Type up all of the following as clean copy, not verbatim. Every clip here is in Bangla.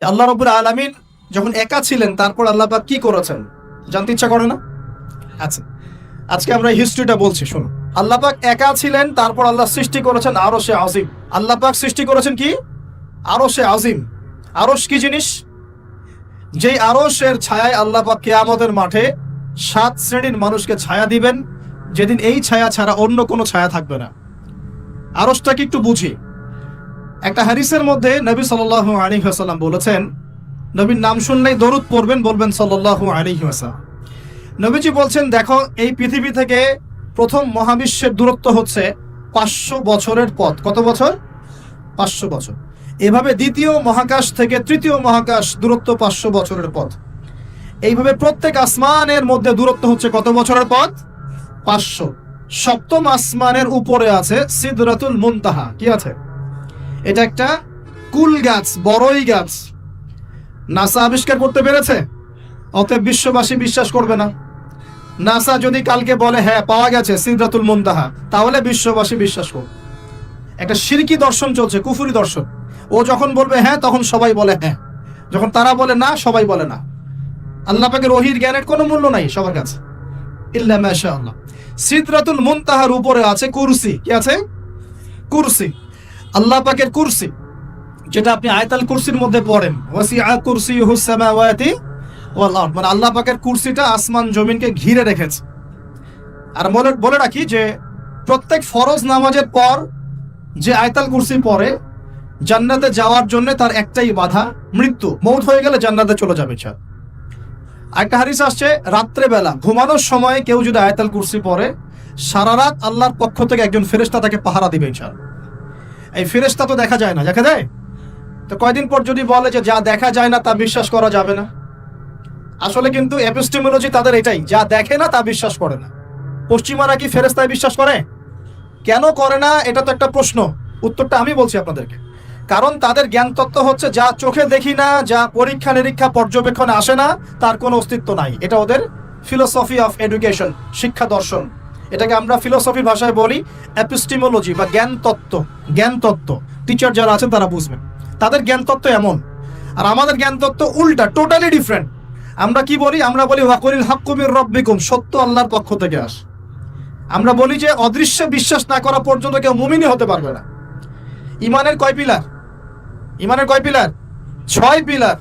আল্লাহ রাব্বুল আলামিন যখন একা ছিলেন তারপর আল্লাহ পাক কি করেছেন জানতে ইচ্ছা করে না? আচ্ছা, আজকে আমরা হিস্ট্রিটা বলছি, শুনুন। আল্লাহ পাক একা ছিলেন, তারপর আল্লাহ সৃষ্টি করেছেন আরশে আজিম। আল্লাহ পাক সৃষ্টি করেছেন কি? আরশে আজিম। আরশ কি জিনিস? যেই আরশের ছায়ায় আল্লাহ পাক কিয়ামতের মাঠে 7 শ্রেণীর মানুষকে ছায়া দিবেন, যেদিন এই ছায়া ছাড়া অন্য কোনো ছায়া থাকবে না। আরশটাকে একটু বুঝি। একটা হাদিসের মধ্যে নবী সাল্লাল্লাহু আলাইহি ওয়াসাল্লাম বলেছেন, নবীর নাম শুনলেই দরুদ পড়বেন, বলবেন সাল্লাল্লাহু আলাইহি ওয়াসাল্লাম। নবীজি বলছেন, দেখো এই পৃথিবী থেকে প্রথম মহাবিশ্বের দূরত্ব হচ্ছে 500 বছরের পথ। কত বছর? 500 বছর। এভাবে দ্বিতীয় মহাকাশ থেকে তৃতীয় মহাকাশ দূরত্ব 500 বছরের পথ। এইভাবে প্রত্যেক আসমানের মধ্যে দূরত্ব হচ্ছে কত বছরের পথ? 500। সপ্তম আসমানের উপরে আছে সিদরাতুল মুনতাহা। কি আছে? এটা একটা কুল গাছ, বড়ই গাছ। নাসা আবিষ্কার করতে পেরেছে, অতএব বিশ্ববাসী বিশ্বাস করবে না। নাসা যদি কালকে বলে হ্যাঁ পাওয়া গেছে সিদরাতুল মুনতাহা, তাহলে বিশ্ববাসী বিশ্বাস করবে। একটা শিরকি দর্শন চলছে, কুফরি দর্শন। ও যখন বলবে হ্যাঁ, তখন সবাই বলে হ্যাঁ, যখন তারা বলে না, সবাই বলে না। আল্লাহ পাকের ওহীর জ্ঞানের কোনো মূল্য নাই সবার কাছে, ইল্লা মাশাআল্লাহ। সিদরাতুল মুনতাহার উপরে আছে কুরসি। কি আছে? কুরসি। আল্লাহ পাকের কুরসি, যেটা আপনি আয়াতুল কুরসির মধ্যে পড়েন, ওয়াসিআ কুরসিয়ুহুস সামাওয়াতি ওয়াল আরদ, মানে আল্লাহ পাকের কুরসিটা আসমান জমিনকে ঘিরে রেখেছে। আর বলে রাখি যে প্রত্যেক ফরজ নামাজের পর যে আয়াতুল কুরসি পড়ে, জান্নাতে যাওয়ার জন্য তার একটাই বাধা, মৃত্যু। মৌত হয়ে গেলে জান্নাতে চলে যাবে। একটা হাদিস আসছে, রাত্রে বেলা ঘুমানোর সময় কেউ যদি আয়াতুল কুরসি পড়ে, সারা রাত আল্লাহর পক্ষ থেকে একজন ফেরেশতা তাকে পাহারা দিবে ইনশাআল্লাহ। এই ফেরেশতা তো দেখা যায় না, দেখা যায়? তো কয়দিন পর যদি বলে যে যা দেখা যায় না তা বিশ্বাস করা যাবে না, আসলে কিন্তু এপিস্টেমোলজি তাদের এটাই, যা দেখে না তা বিশ্বাস করে না। পশ্চিমারা কি ফেরেশতায় বিশ্বাস করে? কেন করে না? এটা তো একটা প্রশ্ন। উত্তরটা আমি বলছি আপনাদেরকে। কারণ তাদের জ্ঞান তত্ত্ব হচ্ছে যা চোখে দেখি না, যা পরীক্ষা নিরীক্ষা পর্যবেক্ষণে আসে না, তার কোনো অস্তিত্ব নাই। এটা ওদের ফিলোসফি অফ এডুকেশন, শিক্ষা দর্শন। এটাকে আমরা ফিলোসফির ভাষায় বলি এপিস্টেমোলজি বা জ্ঞান তত্ত্ব। জ্ঞান তত্ত্ব টিচার যারা আছেন তারা বুঝবেন, তাদের জ্ঞান তত্ত্ব এমন। আর আমাদের জ্ঞান তত্ত্ব উল্টা, টোটালি ডিফারেন্ট। আমরা কি বলি? আমরা বলি ওয়াকুলিল হাক্কু মির রাব্বিকুম, সত্য আল্লাহর পক্ষ থেকে আসে। আমরা বলি যে অদৃশ্যে বিশ্বাস না করা পর্যন্ত কেউ মুমিনই হতে পারবে না। ইমানের কয় পিলার? ইমানের কয় পিলার? 6 পিলার।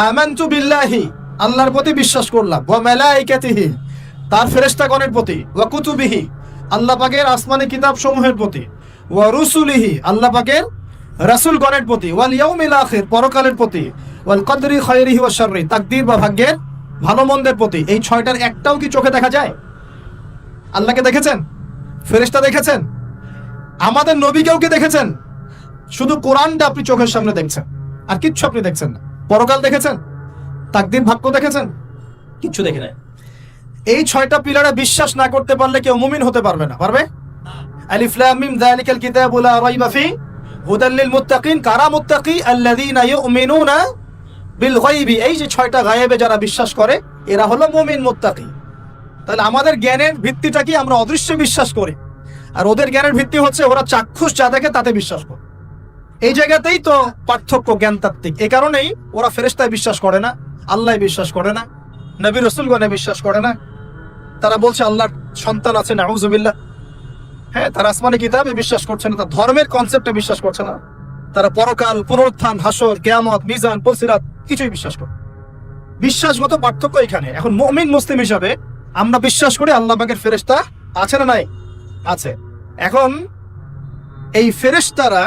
আমানতু বিল্লাহি, আল্লাহর প্রতি বিশ্বাস করলাম, ওয়া মালাইকাতিহি, তার ফেরেশতাগণের প্রতি, ওয়া কুতুবিহি, আল্লাহ পাকের আসমানি কিতাব সমূহের প্রতি, ওয়া রুসুলিহি, আল্লাহ পাকের রাসূলগণের প্রতি, ওয়াল ইয়াউমিল আখির, পরকালের প্রতি, ওয়াল কদরি খায়রিহি ওয়া শাররি, তাকদীর বা ভাগ্যের ভালো মন্দের প্রতি। এই 6টার একটাও কি চোখে দেখা যায়? আল্লাহকে দেখেছেন? ফেরেশতা দেখেছেন? আমাদের নবীকেও কি দেখেছেন? শুধু কোরআনটা আপনি চোখের সামনে দেখছেন, আর কিচ্ছু আপনি দেখছেন না। পরকাল দেখেছেন? তাকদীর ভাগ্য দেখেছেন? কিচ্ছু দেখে নাই। এই 6টা পিলারে বিশ্বাস না করতে পারলে কেউ মুমিন হতে পারবে না। পারবে? আলিফ লাম মিম যালিকাল কিতাবু লা রাইবা ফি হুদাল লিল মুত্তাকিন। কারা মুত্তাকি? আল্লাযীনা ইউমিনুনা বিল গায়বি। এই যে 6টা গায়েবে যারা বিশ্বাস করে, এরা হলো মুমিন, মুত্তাকি। তাহলে আমাদের জ্ঞানের ভিত্তিটা কি? আমরা অদৃশ্যে বিশ্বাস করি। আর ওদের জ্ঞানের ভিত্তি হচ্ছে ওরা চাক্ষুষ যা দেখে তাতে বিশ্বাস করে। এই জায়গাতেই তো পার্থক্য জ্ঞানতাত্ত্বিক। এই কারণেই ওরা ফেরেশতায় বিশ্বাস করে না, আল্লাহ বিশ্বাস করে না, নবী রাসূলগণে বিশ্বাস করে না। তারা বলছে আল্লাহর সন্তান আছে, নাউযুবিল্লাহ। হ্যাঁ, তারা আসমানি কিতাবে বিশ্বাস করছে না, তারা ধর্মের কনসেপ্টে বিশ্বাস করছে না। তারা পরকাল, পুনরুত্থান, হাসর, কিয়ামত, মিজান, পুলসিরাত কিছুই বিশ্বাস করে। বিশ্বাসগত পার্থক্য এখানে। এখন মুমিন মুসলিম হিসাবে আমরা বিশ্বাস করি আল্লাহ পাকের ফেরেশতা আছে না নাই? আছে। এখন এই ফেরেশতারা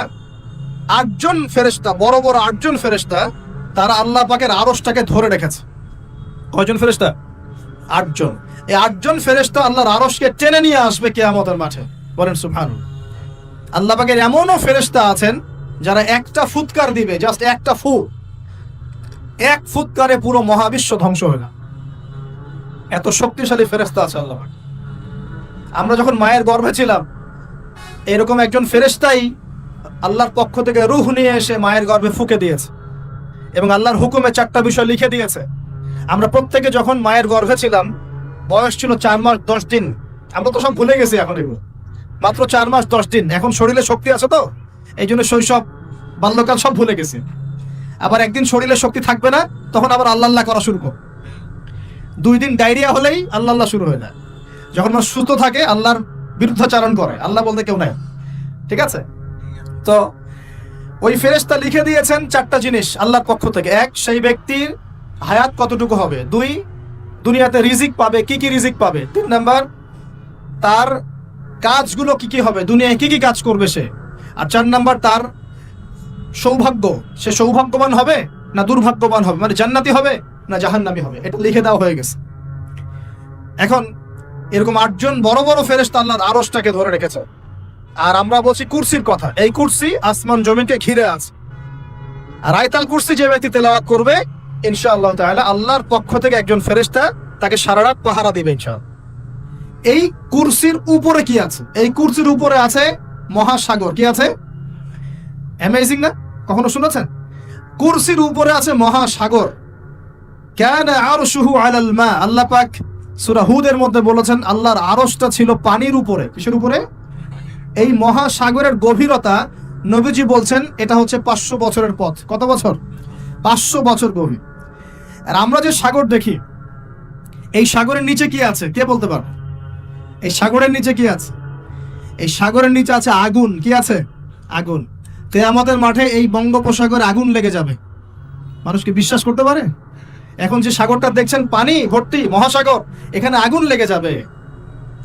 8জন ফেরেশতা, বড় বড় 8জন ফেরেশতা, তারা আল্লাহ পাকের আরশটাকে ধরে রেখেছে। কয়জন ফেরেশতা? 8জন। এই 8জন ফেরেশতা আল্লাহর আরশকে টেনে নিয়ে আসবে কিয়ামতের মাঠে। বলেন সুবহানাল্লাহ। আল্লাহ পাকের এমনও ফেরেশতা আছেন যারা একটা ফুৎকার দিবে, জাস্ট একটা ফু, এক ফুৎকারে পুরো মহাবিশ্ব ধ্বংস হয়ে গেল। এত শক্তিশালী ফেরেশতা আছে আল্লাহ পাক। আমরা যখন মায়ের গর্ভে ছিলাম, এরকম একজন ফেরেশতাই আল্লাহর পক্ষ থেকে রূহ নিয়ে এসে মায়ের গর্ভে ফুঁকে দিয়েছে এবং আল্লাহর হুকুমে 4টা বিষয় লিখে দিয়েছে। আমরা প্রত্যেকে যখন মায়ের গর্ভে ছিলাম, বয়স ছিল 4 মাস 10 দিন। আমরা তো সব ভুলে গেছি এখন, এগুলো মাত্র 4 মাস 10 দিন। এখন শরীরে শক্তি আছে তো, এই জন্য শৈশব, বাল্যকাল সব ভুলে গেছি। আবার একদিন শরীরে শক্তি থাকবে না, তখন আবার আল্লাহ আল্লাহ করা শুরু করো। 2 দিন ডায়রিয়া হলেই আল্লাহ আল্লাহ শুরু হয়ে যায়। যখন মানুষ সুস্থ থাকে আল্লাহর বিরুদ্ধাচারণ করে, আল্লাহ বলতে কেউ নাই। ঠিক আছে? তো ওই ফেরেশতা লিখে দিয়েছেন 4টা জিনিস আল্লাহর পক্ষ থেকে। 1, সেই ব্যক্তির হায়াত কতটুকু হবে। 2, দুনিয়াতে রিজিক পাবে, কি কি রিজিক পাবে। 3 নাম্বার, তার কাজগুলো কি কি হবে, দুনিয়ায় কি কি কাজ করবে সে। আর 4 নাম্বার, তার সৌভাগ্য, সে সৌভাগ্যবান হবে না দুর্ভাগ্যবান হবে, মানে জান্নাতি হবে না জাহান্নামী হবে। এটা লিখে দেওয়া হয়ে গেছে। এখন এরকম 8 জন বড় বড় ফেরেশতা আল্লাহর আরশটাকে ধরে রেখেছে। আর আমরা বলছি কুরসির কথা। এই কুরসি আসমান জমিনকে ঘিরে আছে। আর আয়াতুল কুরসি যে ব্যক্তি তেলাওয়াত করবে ইনশাআল্লাহ তাআলা আল্লাহর পক্ষ থেকে একজন ফেরেশতা তাকে সারা রাত পাহারা দিবে ইনশাআল্লাহ। এই কুরসির উপরে কি আছে? এই কুরসির উপরে আছে মহাসাগর। কি আছে? অ্যামেজিং না? কখনো শুনেছেন? কুরসির উপরে আছে মহাসাগর। কানা আরশুহু আলাল মা। আল্লাহ পাক সূরা হুদের মধ্যে বলেছেন আল্লাহর আরশটা ছিল পানির উপরে। কিসের উপরে? এই মহাসাগরের গভীরতা নবীজি বলছেন এটা হচ্ছে 500 বছরের পথ। কত বছর? 500 বছর গভীর। আর আমরা যে সাগর দেখি, এই সাগরের নিচে কি আছে কে বলতে পারবে? এই সাগরের নিচে কি আছে? এই সাগরের নিচে আছে আগুন। কি আছে? আগুন। কিয়ামতের মাঠে এই বঙ্গোপসাগরে আগুন লেগে যাবে। মানুষ কি বিশ্বাস করতে পারে? এখন যে সাগরটা দেখছেন পানি ভর্তি মহাসাগর, এখানে আগুন লেগে যাবে।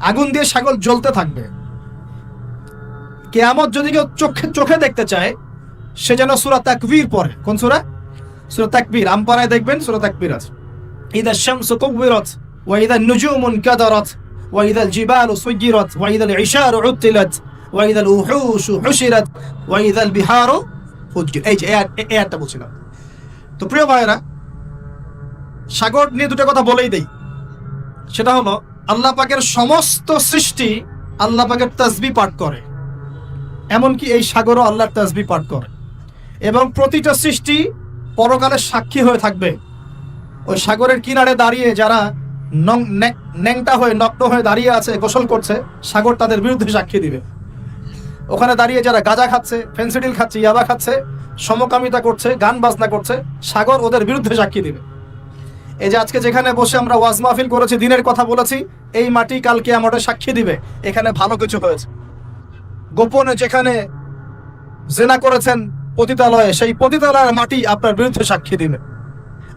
আগুন দিয়ে সাগর জ্বলতে থাকবে। কিয়ামত যদি কেউ চোখে দেখতে চায়, সে যেন সূরা তাকবীর পড়ে। কোন সূরা? সূরা তাকবীর। আমপারায় দেখবেন সূরা তাকবীর আছে। ইদা শামসু কুবিরাত ওয়া ইদা নুজুমু কাদারাত ওয়া ইদা জিবালু সুজিরাত ওয়া ইদা ইশারু উতিলাত ওয়া ইদা উহুশু হুশিরাত ওয়া ইদা বিহারু ফুজিরাত। এই যে এয়ারটা বলছিলাম। তো প্রিয় ভাইরা, সাগর নিয়ে দুটো কথা বলেই দেই। সেটা হলো আল্লাহ পাকের সমস্ত সৃষ্টি আল্লাহ পাকের তাসবিহ পাঠ করে। এমনকি এই সাগরও আল্লাহর তাসবিহ পাঠ করে। এবং প্রতিটা সৃষ্টি পরকালে সাক্ষী হয়ে থাকবে। ওই সাগরের কিনারে দাঁড়িয়ে যারা ন্যাংটা হয়ে নগ্ন হয়ে দাঁড়িয়ে আছে, গোসল করছে, সাগর তাদের বিরুদ্ধে সাক্ষী দিবে। ওখানে দাঁড়িয়ে যারা গাঁজা খাচ্ছে, ফেন্সিডিল খাচ্ছে, ইয়াবা খাচ্ছে, সমকামিতা করছে, গান বাজনা করছে, সাগর ওদের বিরুদ্ধে সাক্ষী দিবে। এই যে আজকে যেখানে বসে আমরা ওয়াজ মাহফিল করেছি, দিনের কথা বলেছি, এই মাটি কালকে আমাদের সাক্ষী দিবে এখানে ভালো কিছু হয়েছে। গোপনে যেখানে জেনা করেছেন পতিতালয়ে, সেই পতিতালয়ের মাটি আপনার বিরুদ্ধে সাক্ষী দিবে।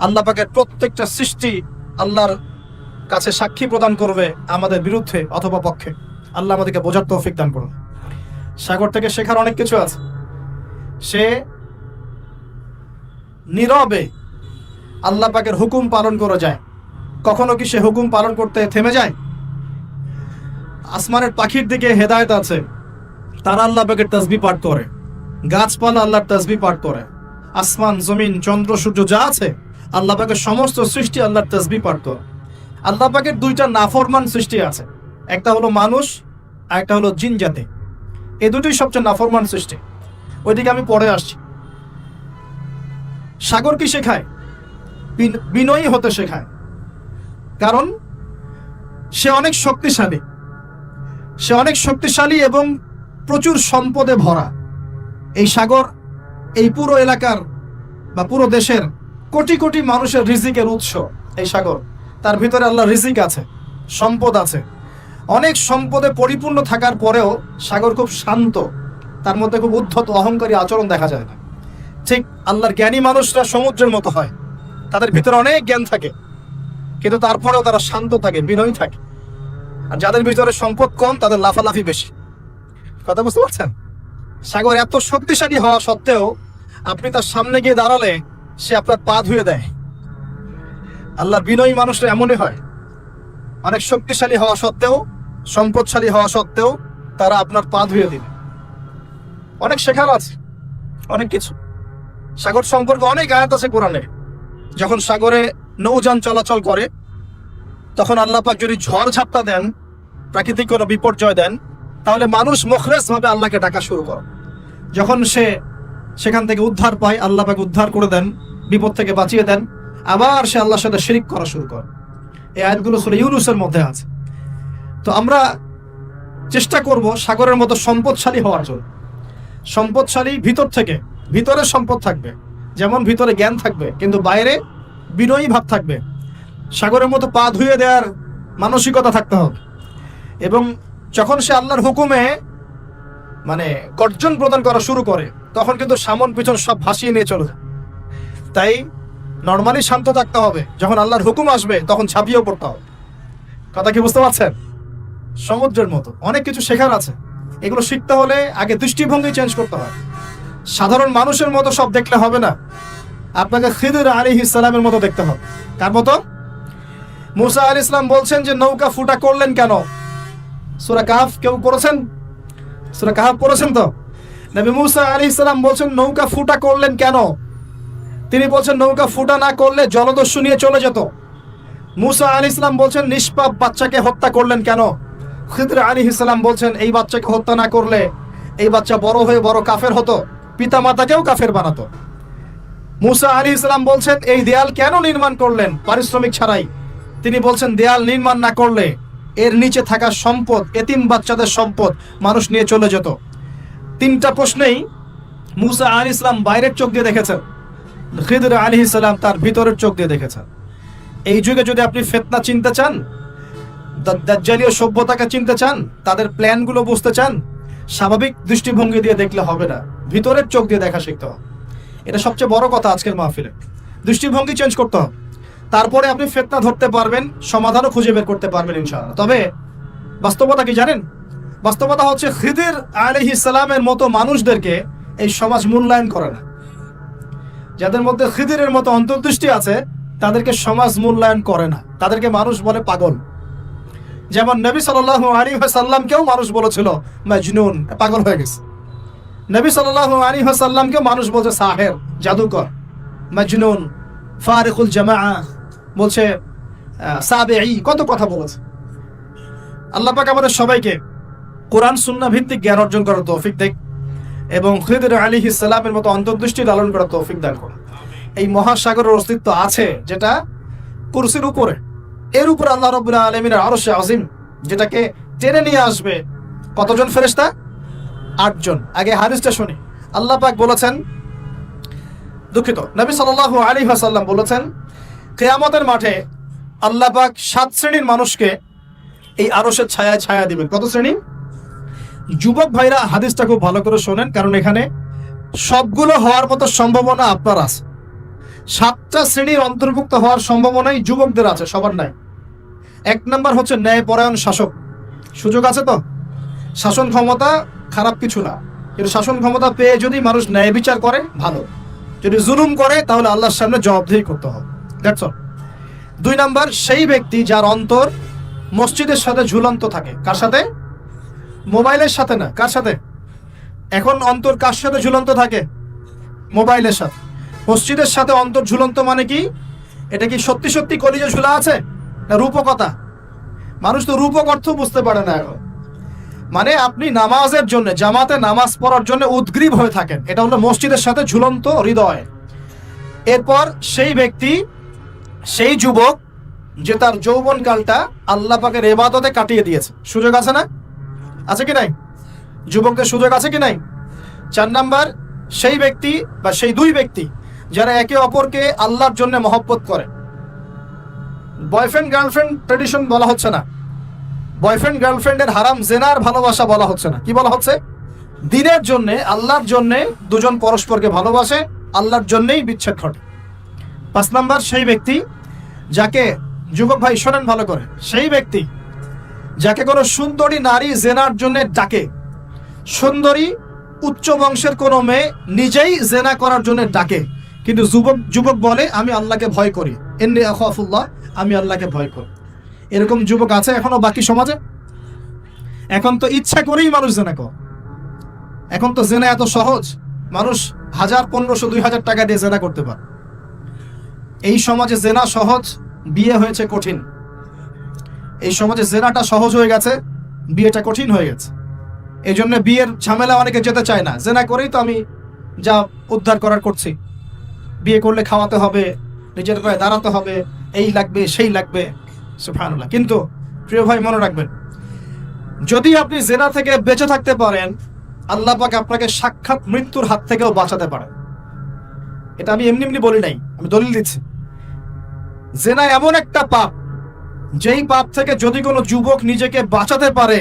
আল্লাহ পাকের প্রত্যেকটা সৃষ্টি আল্লাহর কাছে সাক্ষী প্রদান করবে আমাদের বিরুদ্ধে অথবা পক্ষে। আল্লাহ আমাদেরকে বোঝার তৌফিক দান করুন। সাগর থেকে শেখার অনেক কিছু আছে। সে নীরবে আল্লাহ পাকের হুকুম পালন করে যায়। কখনো কি সে হুকুম পালন করতে থেমে যায়? আসমানের পাখির দিকে হেদায়েত আছে, তারা আল্লাহ পাকের তাসবিহ পাঠ করে। গাছপালা আল্লাহর তাসবিহ পাঠ করে। আসমান জমিন চন্দ্র সূর্য যা আছে আল্লাহ পাকের সমস্ত সৃষ্টি আল্লাহর তাসবিহ পাঠ করে। আল্লাহ পাকের 2টা নাফরমান সৃষ্টি আছে, একটা হলো মানুষ আর একটা হলো জিন জাতি। এই দুটোই সবচেয়ে নাফরমান সৃষ্টি। ওইদিকে আমি পরে আসছি। সাগর কি শেখায়? বিনয়ী হতে শেখায়। কারণ সে অনেক শক্তিশালী। সে অনেক শক্তিশালী এবং প্রচুর সম্পদে ভরা। এই সাগর এই পুরো এলাকার বা পুরো দেশের কোটি কোটি মানুষের রিজিকের উৎস এই সাগর। তার ভিতরে আল্লাহ রিজিক আছে, সম্পদ আছে। অনেক সম্পদে পরিপূর্ণ থাকার পরেও সাগর খুব শান্ত, তার মধ্যে খুব উদ্ধত অহংকারী আচরণ দেখা যায় না। ঠিক আল্লাহর জ্ঞানী মানুষরা সমুদ্রের মতো হয়, তাদের ভিতরে অনেক জ্ঞান থাকে, কিন্তু তারপরেও তারা শান্ত থাকে, বিনয়ী থাকে। আর যাদের ভিতরে সম্পদ কম তাদের লাফালাফি বেশি। কথা বুঝতে পারছেন? সাগর এত শক্তিশালী হওয়া সত্ত্বেও আপনি তার সামনে গিয়ে দাঁড়ালে সে আপনার পা ধুয়ে দেয়। আল্লাহর বিনয়ী মানুষরা এমনই হয়, অনেক শক্তিশালী হওয়া সত্ত্বেও, সম্পদশালী হওয়া সত্ত্বেও তারা আপনার পা ধুয়ে দিবে। অনেক শেখার আছে, অনেক কিছু। সাগর সম্পর্কে অনেক আয়াত আছে কোরআনে। যখন সাগরে নৌযান চলাচল করে তখন আল্লাহ পাক যদি ঝড় ঝাপটা দেন, প্রাকৃতিক কোনো বিপর্যয় দেন, তাহলে মানুষ মুখলেস ভাবে আল্লাহকে ডাকা শুরু করে। যখন সে সেখান থেকে উদ্ধার পায়, আল্লাহ পাক উদ্ধার করে দেন, বিপদ থেকে বাঁচিয়ে দেন, আবার সে আল্লাহর সাথে শিরক করা শুরু করে। এই আয়াতগুলো সূরা ইউনূসের মধ্যে আছে। তো আমরা চেষ্টা করব সাগরের মতো সম্পদশালী হওয়ার জন্য। সম্পদশালী ভিতর থেকে, ভিতরে সম্পদ থাকবে, যেমন ভিতরে জ্ঞান থাকবে কিন্তু বাইরে বিনয়ী ভাব থাকবে, সাগরের মতো পা ধুয়ে দেওয়ার মানসিকতা থাকতে হবে। এবং যখন সে আল্লাহর হুকুমে মানে গর্জন প্রদান করা শুরু করে তখন কিন্তু সামন পিছন সব ভাসিয়ে নিয়ে চলে যায়। তাই নর্মালি শান্ত থাকতে হবে, যখন আল্লাহর হুকুম আসবে তখন ঝাঁপিয়েও পড়তে হবে। কথা কি বুঝতে পারছেন? সমুদ্রের মতো অনেক কিছু শেখার আছে, এগুলো শিখতে হলে আগে দৃষ্টিভঙ্গি চেঞ্জ করতে হয়। সাধারণ মানুষের মতো সব দেখলে হবে না, আপনাকে খিদর আলাইহিস সালামের মতো দেখতে হবে। কার মতো? মুসা আলাইহিস সালাম বলছেন যে নৌকা ফুটা করলেন কেন? সূরা কাহফ কেউ পড়েছেন? সূরা কাহফ পড়েছেন তো? নবী মুসা আলাইহিস সালাম বলছেন নৌকা ফুটা করলেন কেন? তিনি বলছেন নৌকা ফুটা না করলে জলদস্যু নিয়ে চলে যেত। মুসা আলাইহিস সালাম বলছেন নিষ্পাপ বাচ্চাকে হত্যা করলেন কেন? খিদর আলাইহিস সালাম বলছেন এই বাচ্চাকে হত্যা না করলে এই বাচ্চা বড় হয়ে বড় কাফের হতো, পিতা মাতাকেও কাফের বানাতো। মুসা আলাইহিস সালাম বলছেন এই দেয়াল কেন নির্মাণ করলেন পারিশ্রমিক ছাড়াই? তিনি বলছেন দেয়াল নির্মাণ না করলে এর নিচে থাকা সম্পদ, এতিম বাচ্চাদের সম্পদ মানুষ নিয়ে চলে যেত। তিনটা প্রশ্নেই মুসা আলাইহিস সালাম বাইরের চোখ দিয়ে দেখেছেন, খিদর আলাইহিস সালাম তার ভিতরের চোখ দিয়ে দেখেছেন। এই যুগে যদি আপনি ফিতনা চিনতে চান, দাজ্জালীয় সভ্যতাকে চিনতে চান, তাদের প্ল্যানগুলো বুঝতে চান, স্বাভাবিক দৃষ্টিভঙ্গি দিয়ে দেখলে হবে না, ভিতরের চোখ দিয়ে দেখা শিখতে হবে। এটা সবচেয়ে বড় কথা আজকের মাহফিলে, দৃষ্টিভঙ্গি চেঞ্জ করতে হবে। তারপরে আপনি ফিতনা ধরতে পারবেন, সমাধানও খুঁজে বের করতে পারবেন ইনশাআল্লাহ। তবে বাস্তবতা কি জানেন? বাস্তবতা হচ্ছে খিদর আলাইহিস সালামের মতো মানুষদেরকে এই সমাজ মূল্যায়ন করে না। যাদের মধ্যে খিদরের মতো অন্তর্দৃষ্টি আছে তাদেরকে সমাজ মূল্যায়ন করে না, তাদেরকে মানুষ বলে পাগল। যেমন নবী সাল্লাল্লাহু আলাইহি ওয়াসাল্লামকেও মানুষ বলেছিল মাজনুন, পাগল হয়ে গেছে। নবী সাল্লাল্লাহু আলাইহি ওয়াসাল্লামকেও মানুষ বলছে সাহের, জাদুকর, মাজনুন, ফারিকুল জামাআ, বলছে সাবিঈ, কত কথা বলেছে। আল্লাহ পাক আমাদের সবাইকে কোরআন সুন্নাহ ভিত্তিক জ্ঞান অর্জন করার তৌফিক দেন এবং খিদর আলাইহিস সালামের মতো অন্তর্দৃষ্টি লালন করার তৌফিক দান করুন। এই মহাসাগরের অস্তিত্ব আছে যেটা কুরসির উপরে, এর উপরে আল্লাহ রাব্বুল আলামিনের আরশে আজিম, যেটাকে টেনে নিয়ে আসবে কতজন ফেরেশতা? 8 জন। আগে হাদিসটা শুনি। আল্লাহ পাক বলেছেন, দুঃখিত, নবী সাল্লাল্লাহু আলাইহি ওয়াসাল্লাম বলেছেন কিয়ামতের মাঠে আল্লাহ পাক 7 শ্রেণীর মানুষকে এই আরশের ছায়ায় ছায়া দিবেন। কত শ্রেণী? যুবক ভাইরা হাদিসটা খুব ভালো করে শোনেন, কারণ এখানে সবগুলো হওয়ার মতো সম্ভাবনা আপনার আছে। 7টা শ্রেণীর অন্তর্ভুক্ত হওয়ার সম্ভাবনাই যুবকদের আছে, সবার নাই। 1 নাম্বার হচ্ছে ন্যায়পরায়ণ শাসক। সুযোগ আছে তো? শাসন ক্ষমতা খারাপ কিছু না, কিন্তু শাসন ক্ষমতা পেয়ে যদি মানুষ ন্যায় বিচার করে ভালো, যদি জুলুম করে তাহলে আল্লাহর সামনে জবাবদিহি করতে হবে। That's all. 2 নাম্বার সেই ব্যক্তি যার অন্তর মসজিদের সাথে ঝুলন্ত থাকে। কার সাথে? মোবাইলের সাথে না। কার সাথে? এখন অন্তর কার সাথে ঝুলন্ত থাকে? মোবাইলের সাথে। মসজিদের সাথে অন্তর ঝুলন্ত মানে কি? এটা কি সত্যি সত্যি কলিজা ঝুলা আছে না রূপকথা? মানুষ তো রূপক অর্থ বুঝতে পারে না এখন। মানে আপনি নামাজের জন্য, জামাতে নামাজ পড়ার জন্য উদ্গ্রীব হয়ে থাকেন, এটা হলো মসজিদের সাথে ঝুলন্ত হৃদয়। এরপর সেই ব্যক্তি, সেই যুবক যে তার যৌবনকালটা আল্লাহ পাকের ইবাদতে কাটিয়ে দিয়েছে। সুযোগ আছে না? আছে কি নাই? যুবকদের সুযোগ আছে কি নাই? 4 নাম্বার সেই ব্যক্তি বা সেই 2 ব্যক্তি যারা একে অপরকে আল্লাহর জন্য মহব্বত করে। বয়ফ্রেন্ড গার্লফ্রেন্ড ট্রেডিশন বলা হচ্ছে না, বয়ফ্রেন্ড গার্লফ্রেন্ডের হারাম জেনার ভালোবাসা বলা হচ্ছে না। কি বলা হচ্ছে? দিনের জন্য, আল্লাহর জন্য দুজন পরস্পরকে ভালোবাসে, আল্লাহর জন্যই বিচ্ছেদ ঘটে। 5 নাম্বার সেই ব্যক্তি যাকে, যুবক ভাই শোনেন ভালো করে, সেই ব্যক্তি যাকে কোনো সুন্দরী নারী জেনার জন্য ডাকে, সুন্দরী উচ্চ বংশের কোনো মেয়ে নিজেই জেনা করার জন্য ডাকে, কিন্তু যুবক বলে আমি আল্লাহকে ভয় করি, ইন্নী আখাফুল্লাহ, আমি আল্লাহকে ভয় করি। এরকম যুবক আছে এখনো বাকি সমাজে? এখন তো ইচ্ছা করেই মানুষ জেনা করে। এখন তো জেনা এত সহজ, মানুষ 1000, 1500, 2000 টাকা দিয়ে জেনা করতে পারে। এই সমাজে জেনা সহজ, বিয়ে হয়েছে কঠিন। এই সমাজে জেনাটা সহজ হয়ে গেছে, বিয়েটা কঠিন হয়ে গেছে। এই জন্য বিয়ের ঝামেলা অনেকে যেতে চায় না। জেনা করেই তো আমি যা উদ্ধার করার করছি, বিয়ে করলে খাওয়াতে হবে, নিজের পায়ে দাঁড়াতে হবে, এই লাগবে সেই লাগবে, সুবহানাল্লাহ। কিন্তু প্রিয় ভাই মনে রাখবেন, যদি আপনি জেনা থেকে বেঁচে থাকতে পারেন, আল্লাহ পাক আপনাকে সাক্ষাৎ মৃত্যুর হাত থেকেও বাঁচাতে পারেন। এটা আমি এমনি এমনি বলি নাই, আমি দলিল দিচ্ছি। জেনা এমন একটা পাপ, যেই পাপ থেকে যদি কোনো যুবক নিজেকে বাঁচাতে পারে,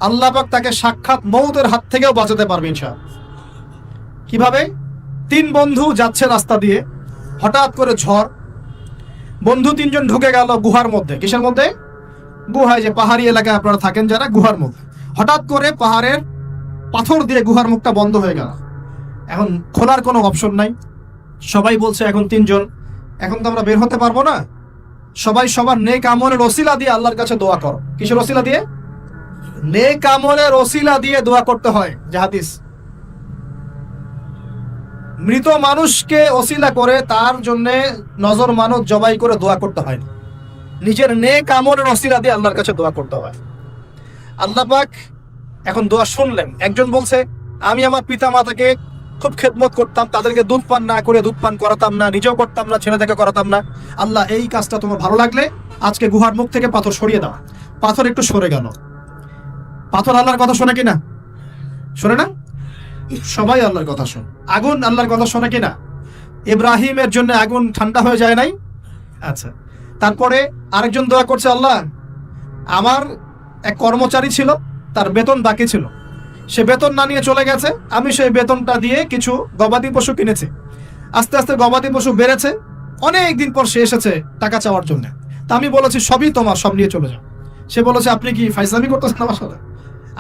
আল্লাহ পাক তাকে সাক্ষাৎ মৌতের হাত থেকেও বাঁচাতে পারবে ইনশাআল্লাহ। কিভাবে? 3 বন্ধু যাচ্ছে রাস্তা দিয়ে, হঠাৎ করে ঝড়, বন্ধু 3 জন ঢুকে গেল গুহার মধ্যে। কিসের মধ্যে? গুহায়, যে পাহাড়ি এলাকায় আপনারা থাকেন যারা, গুহার মধ্যে। হঠাৎ করে পাহাড়ের পাথর দিয়ে গুহার মুখটা বন্ধ হয়ে গেল। এখন খোলার কোনো অপশন নাই। সবাই বলছে এখন 3 জন, এখন তো আমরা বের হতে পারবো না। সবাই সবার নেক আমলের ওসিলা দিয়ে আল্লাহর কাছে দোয়া করো। কিসের ওসিলা দিয়ে? নেক আমলের ওসিলা দিয়ে দোয়া করতে হয়। যে হাদিস, মৃত মানুষকে ওসিলা করে তার জন্য নজর মানত জবাই করে দোয়া করতে হয় না, নিজের নেক আমলের ওসিলা দিয়ে আল্লাহর কাছে দোয়া করতে হয়। আল্লাহ পাক এখন দোয়া শুনলেন। একজন বলছে, আমি আমার পিতা মাতাকে খুব খেদমত করতাম, তাদেরকে দুধ পান না করে দুধ পান করাতাম না, নিজেও করতাম না, ছেলে থেকে করাতাম না। আল্লাহ, এই কাজটা তোমার ভালো লাগলে আজকে গুহার মুখ থেকে পাথর সরিয়ে দাও। পাথর একটু সরে গেল। পাথর আল্লাহর কথা শোনে কিনা? শোনে না? সবাই আল্লাহর কথা শোনে। আগুন আল্লাহর কথা শোনে কিনা? ইব্রাহিমের জন্য আগুন ঠান্ডা হয়ে যায় নাই? আচ্ছা, তারপরে আরেকজন দোয়া করছে, আল্লাহ, আমার এক কর্মচারী ছিল, তার বেতন বাকি ছিল, সে বেতন না নিয়ে চলে গেছে, আমি সেই বেতনটা দিয়ে কিছু গবাদি পশু কিনেছি। আস্তে আস্তে গবাদি পশু বেড়েছে, অনেক দিন পর সে এসেছে টাকা চাওয়ার জন্য। তা আমি বলেছি, সবই তোমার, সব নিয়ে চলে যাও। সে বলেছে, আপনি কি ফাইজলামি করতেছেন আমার সাথে?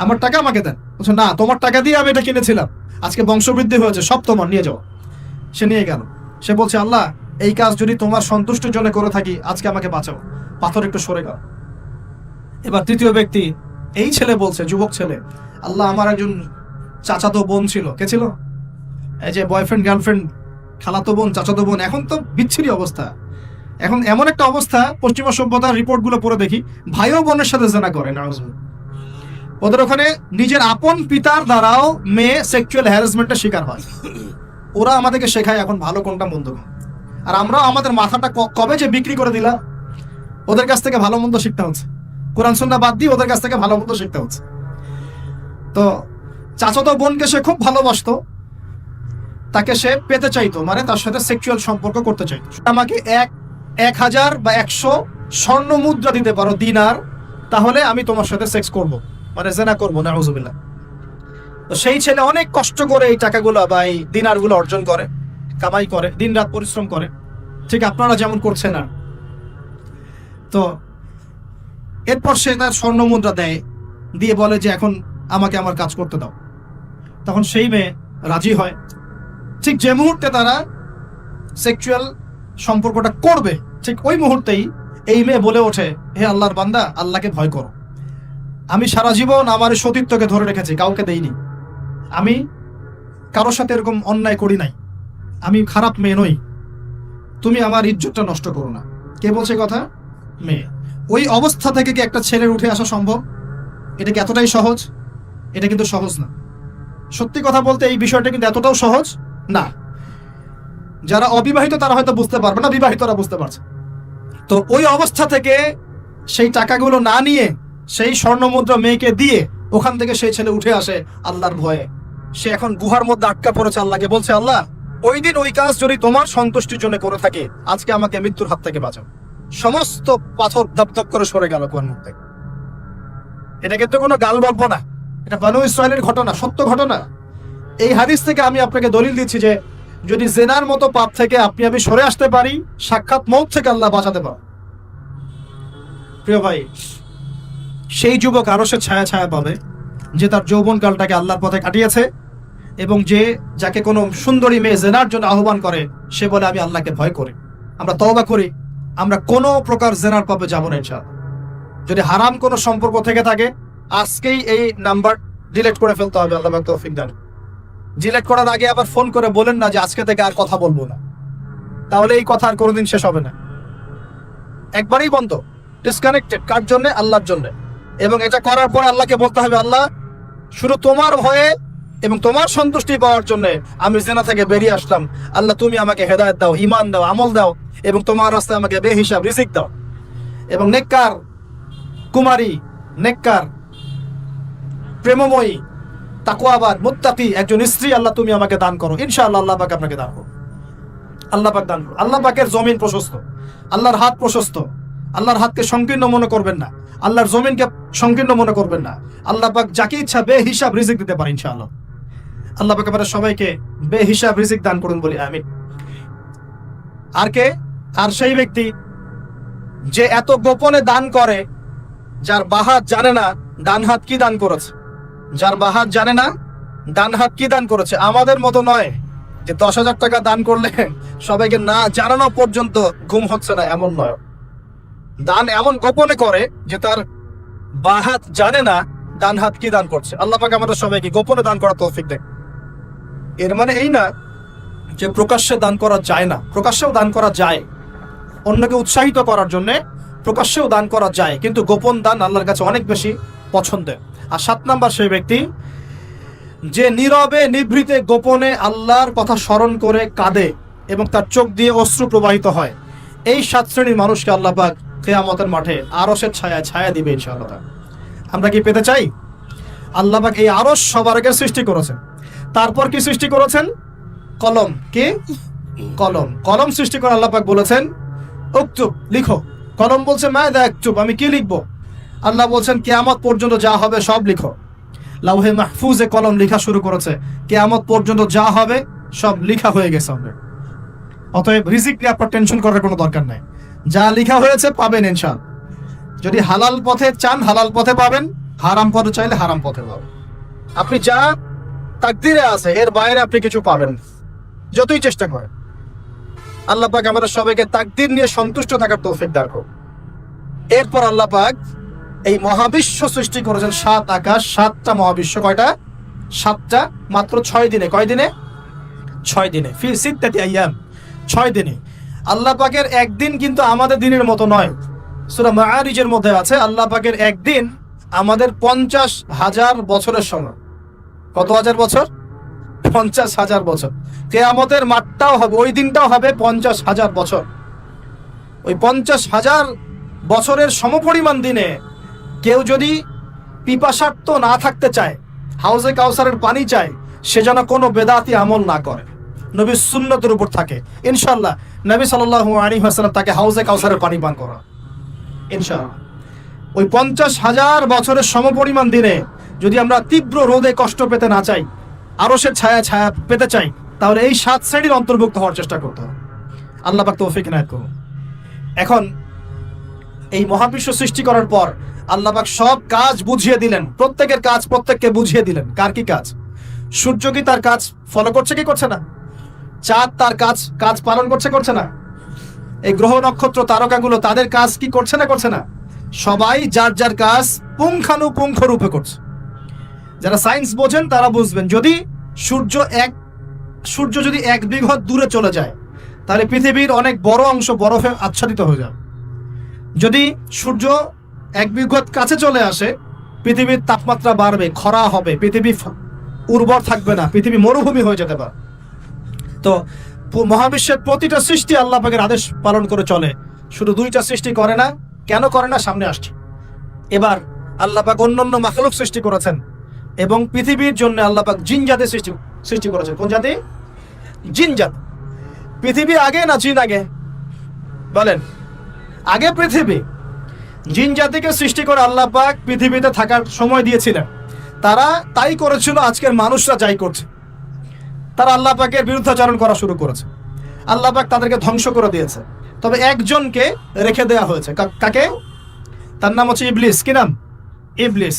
আমার টাকা আমাকে দেন। বলছে, না, তোমার টাকা দিয়ে আমি এটা কিনেছিলাম, আজকে বংশবৃদ্ধি হয়েছে, সব তোমার, নিয়ে যাও। সে নিয়ে গেল। সে বলছে, আল্লাহ, এই কাজ যদি তোমার সন্তুষ্টির জন্য করে থাকি, আজকে আমাকে বাঁচাও। পাথর একটু সরে গেল। এবার তৃতীয় ব্যক্তি, এই ছেলে বলছে, যুবক ছেলে, আল্লাহ, আমার একজন চাচাতো বোন ছিল। কে ছিল? এই যে বয়ফ্রেন্ড গার্লফ্রেন্ড, খালাতো বোন, চাচাতো বোন। এখন তো বিচ্ছিরি অবস্থা। এখন এমন একটা অবস্থা, পশ্চিমা সভ্যতার রিপোর্টগুলো পড়ে দেখি, ভাইও বোনের সাথে জেনা করে। ওদের ওখানে নিজের আপন পিতার দ্বারাও মেয়ে সেক্সুয়াল হ্যারাসমেন্টের শিকার হয়। ওরা আমাদেরকে শেখায় এখন ভালো কোনটা মন্দ, আর আমরা আমাদের মাথাটা কবে যে বিক্রি করে দিলাম। ওদের কাছ থেকে ভালো মন্দ শিখতে হচ্ছে, কোরআন সুন্নাহ বাদ দিয়ে ওদের কাছ থেকে ভালো মন্দ শিখতে হচ্ছে। তো চাচাতো বোনকে সে খুব ভালোবাসতো, তাকে সে পেতে চাইতো, মানে তার সাথে সেক্সুয়াল সম্পর্ক করতে চাইতো। আমাকে 1000 বা 100 স্বর্ণ মুদ্রা দিতে পারো, দিনার, তাহলে আমি তোমার সাথে সেক্স করব, মানে জেনা করবো, নাউজুবিল্লাহ। তো সেই ছেলে অনেক কষ্ট করে এই টাকাগুলো বা এই দিনারগুলো অর্জন করে, কামাই করে, দিন রাত পরিশ্রম করে, ঠিক আপনারা যেমন করছেন না। তো এরপর সে তার স্বর্ণ মুদ্রা দেয়, দিয়ে বলে যে এখন আমাকে আমার কাজ করতে দাও। তখন সেই মেয়ে রাজি হয়। ঠিক যে মুহূর্তে তারা সেক্সুয়াল সম্পর্কটা করবে, ঠিক ওই মুহূর্তেই এই মেয়ে বলে ওঠে, হে আল্লাহর বান্দা, আল্লাহকে ভয় করো। আমি সারা জীবন আমার সতীত্বকে ধরে রেখেছি, কাউকে দেইনি, আমি কারোর সাথে এরকম অন্যায় করি নাই, আমি খারাপ মেয়ে নই, তুমি আমার ইজ্জতটা নষ্ট করো না। কে বলছে কথা? মেয়ে। ওই অবস্থা থেকে কি একটা ছেলের উঠে আসা সম্ভব? এটা কি এতটাই সহজ? এটা কিন্তু সহজ না। সত্যি কথা বলতে এই বিষয়টা কিন্তু এতটাও সহজ না। যারা অবিবাহিত তারা হয়তো বুঝতে পারবে না, বিবাহিতরা বুঝতে পারছে। তো ওই অবস্থা থেকে সেই টাকাগুলো না নিয়ে সেই স্বর্ণ মুদ্রা মেয়েকে দিয়ে ওখান থেকে সেই ছেলে উঠে আসে আল্লাহর ভয়ে। সে এখন গুহার মধ্যে আটকা পড়েছে, আল্লাহকে বলছে, আল্লাহ, ওই দিন ওই কাজ যদি তোমার সন্তুষ্টির জন্য করে থাকে, আজকে আমাকে মৃত্যুর হাত থেকে বাঁচাও। সমস্ত পাথর ধপধপ করে সরে গেল কুয়ার মধ্যে। এটা কিন্তু কোনো গাল গল্প না, এটা বানু ইসরায়েলের ঘটনা, সত্য ঘটনা। এই হাদিস থেকে আমি আপনাকে দলিল দিচ্ছি যে যদি জেনার মতো পাপ থেকে আমি সরে আসতে পারি, সাক্ষাৎ মৌত থেকে আল্লাহ বাঁচাতে পারে। প্রিয় ভাই, সেই যুবক আরশের ছায়া ছায়া পাবে যে তার যৌবনকালটাকে আল্লাহর পথে কাটিয়েছে, এবং যাকে কোনো সুন্দরী মেয়ে জেনার জন্য আহ্বান করে, সে বলে আমি আল্লাহকে ভয় করি। আমরা তওবা করি, আমরা কোনো প্রকার জেনার পাপে যাব না ইনশাআল্লাহ। যদি হারাম কোনো সম্পর্ক থেকে থাকে, আজকেই এই নাম্বার ডিলিট করে ফেলতে হবে। আল্লাহ পাক তৌফিক দান। ডিলিট করার আগে আবার ফোন করে বলেন না যে আজকে থেকে আর কথা বলবো না, তাহলে এই কথা আর কোনোদিন শেষ হবে না। একবারই বন্ধ, ডিসকানেক্টেড। কার জন্য? আল্লাহর জন্য। এবং এটা করার পর আল্লাহকে বলতে হবে, আল্লাহ, শুধু তোমার ভয়ে এবং তোমার সন্তুষ্টি পাওয়ার জন্য আমি জেনা থেকে বেরিয়ে আসলাম। আল্লাহ, তুমি আমাকে হেদায়েত দাও, ঈমান দাও, আমল দাও, এবং তোমার রাস্তায় আমাকে বেহিসাব রিজিক দাও। এবং নেককার কুমারী, নেককার প্রেমময়ী, তাকওয়াবান, মুত্তাকি একজন স্ত্রী আল্লাহ তুমি আমাকে দান করো। ইনশাআল্লাহ আল্লাহ পাক আপনাকে দান করো। আল্লাহ পাক দান করুন। আল্লাহ পাকের জমিন প্রশস্ত, আল্লাহর হাত প্রশস্ত। আল্লাহর হাতকে সংকীর্ণ মনে করবেন না, আল্লাহর জমিনকে সংকীর্ণ মনে করবেন না। আল্লাহ পাক যাকে ইচ্ছা বেহিসাব রিজিক দিতে পারে ইনশাআল্লাহ। আল্লাহ পাক আমাদের সবাইকে বেহিসাব রিজিক দান করুন বলি আমিন। আর কে? আর সেই ব্যক্তি যে এত গোপনে দান করে, যার বাহাত জানে না ডান হাত কি দান করেছে, যার বাহাত জানে না ডান হাত কি দান করেছে। আমাদের মতো নয় যে 10,000 টাকা দান করলে সবাইকে না জানানো পর্যন্ত ঘুম হচ্ছে না, এমন নয়। দান এমন গোপনে করে যে তার বাহাত জানে না ডান হাত কি দান করছে। আল্লাহ পাক আমাদের সবাইকে গোপনে দান করার তৌফিক দেয়। এর মানে এই না যে প্রকাশ্যে দান করা যায় না, প্রকাশ্যেও দান করা যায়। অন্যকে উৎসাহিত করার জন্য প্রকাশ্যেও দান করা যায়, কিন্তু গোপন দান আল্লাহর কাছে অনেক বেশি পছন্দের। আর 7 নাম্বার সেই ব্যক্তি যে নীরবে নিভৃতে গোপনে আল্লাহর কথা স্মরণ করে কাঁদে এবং তার চোখ দিয়ে অশ্রু প্রবাহিত হয়। এই 7 শ্রেণীর মানুষকে আল্লাহ পাক কিয়ামতের মাঠে আরশের ছায়ায় ছায়া দিবে ইনশাআল্লাহ। আমরা কি পেতে চাই? আল্লাহ পাক এই আরশ সবার আগে সৃষ্টি করেছেন। তারপর কি সৃষ্টি করেছেন? কলম। কি? কলম। কলম সৃষ্টি করে আল্লাহ পাক বলেছেন উকতুব, লিখো। কলম বলছে মাযা আকতুব, আমি কি লিখবো? আল্লাহ বলছেন কিয়ামত পর্যন্ত যা হবে সব লিখো। লাউহে মাহফুজে কলম লেখা শুরু করেছে, কিয়ামত পর্যন্ত যা হবে সব লেখা হয়ে গেছে আমাদের। অতএব রিজিক নিয়ে আপনার টেনশন করার কোনো দরকার নাই, যা লেখা হয়েছে পাবেন ইনশাআল্লাহ। যদি হালাল পথে চান হালাল পথে পাবেন, হারাম পথে চাইলে হারাম পথে পাবেন। আপনি যা তাকদিরে আছে এর বাইরে আপনি কিছু পাবেন যতই চেষ্টা করেন। আল্লাহ পাক আমাদের সবাইকে তাকদির নিয়ে সন্তুষ্ট থাকার তৌফিক দান করুন। এরপর আল্লাহ পাক এই মহাবিশ্ব সৃষ্টি করেছেন 7 আকাশ 7টা মহাবিশ্ব। কয়টা? 7টা, মাত্র 6 দিনে। কয় দিনে? 6 দিনে। ফি সিত্তাতি আইয়াম, 6 দিনে। আল্লাহ পাকের একদিন কিন্তু আমাদের দিনের মতো নয়। সূরা মাআরিজের মধ্যে আছে আল্লাহ পাকের একদিন আমাদের 50,000 বছরের সমান। কত হাজার বছর? 50,000 বছর। কিয়ামতের মাঠটাও হবে, ওই দিনটাও হবে 50,000 বছর। ওই 50,000 বছরের সমপরিমাণ দিনে কেউ যদি পিপাসার্ত না থাকতে চায়, হাউজে কাউসারের পানি চায়, সে যেন কোনো বেদাতি আমল না করে, নবীর সুন্নতের উপর থাকে। ইনশাআল্লাহ নবী সাল্লাল্লাহু আলাইহি ওয়াসাল্লাম তাকে হাউজে কাউসারের পানি পান করা ইনশাআল্লাহ। ওই 50,000 বছরের সমপরিমাণ দিনে যদি আমরা তীব্র রোদে কষ্ট পেতে না চাই, আরশের ছায়া ছায়া পেতে চাই, তাহলে এই 7 শ্রেণীর অন্তর্ভুক্ত হওয়ার চেষ্টা করতে হবে। আল্লাহ পাক তৌফিক ইনায়াত করুন। এখন এই মহাবিশ্ব সৃষ্টি করার পর আল্লাহ পাক সব কাজ বুঝিয়ে দিলেন, প্রত্যেকের কাজ প্রত্যেককে বুঝিয়ে দিলেন। কার কি কাজ? সূর্য কি তার কাজ ফলো করছে কি করছে না? চাঁদ তার কাজ পালন করছে না? এই গ্রহ নক্ষত্র তারকাগুলো তাদের কাজ কি করছে না? সবাই যার যার কাজ পুঙ্খানুপুঙ্খ রূপে করছে। যারা সায়েন্স বোঝেন তারা বুঝবেন, যদি সূর্য যদি 1 বিঘত দূরে চলে যায় তাহলে পৃথিবীর অনেক বড় অংশ বরফে আচ্ছাদিত হয়ে যাবে। যদি সূর্য 1 বিঘত কাছে চলে আসে, পৃথিবীর তাপমাত্রা বাড়বে, খরা হবে, পৃথিবী উর্বর থাকবে না, পৃথিবী মরুভূমি হয়ে যেতে পারে। তো মহাবিশ্বের প্রতিটা সৃষ্টি আল্লাহ পাকের আদেশ পালন করে চলে। শুধু 2টা সৃষ্টি করে না। কেন করে না সামনে আসছে। এবার আল্লাহ পাক অন্যান্য মাখলুক সৃষ্টি করেছেন এবং পৃথিবীর জন্য আল্লাহ পাক জিন জাতি সৃষ্টি করেছেন। কোন জাতি? জিন জাতি। পৃথিবী আগে না জিন আগে? বলেন। আগে পৃথিবী। জিন জাতিকে সৃষ্টি করে আল্লাহ পাক পৃথিবীতে থাকার সময় দিয়েছিলেন। তারা তাই করেছিল, আজকের মানুষরা যাই করছে। তারা আল্লাহ পাকের বিরুদ্ধাচরণ করা শুরু করেছে। আল্লাহ পাক তাদেরকে ধ্বংস করে দিয়েছে। তবে একজনকে রেখে দেওয়া হয়েছে। কাকে? তার নাম হচ্ছে ইবলিস। কি নাম? ইবলিস।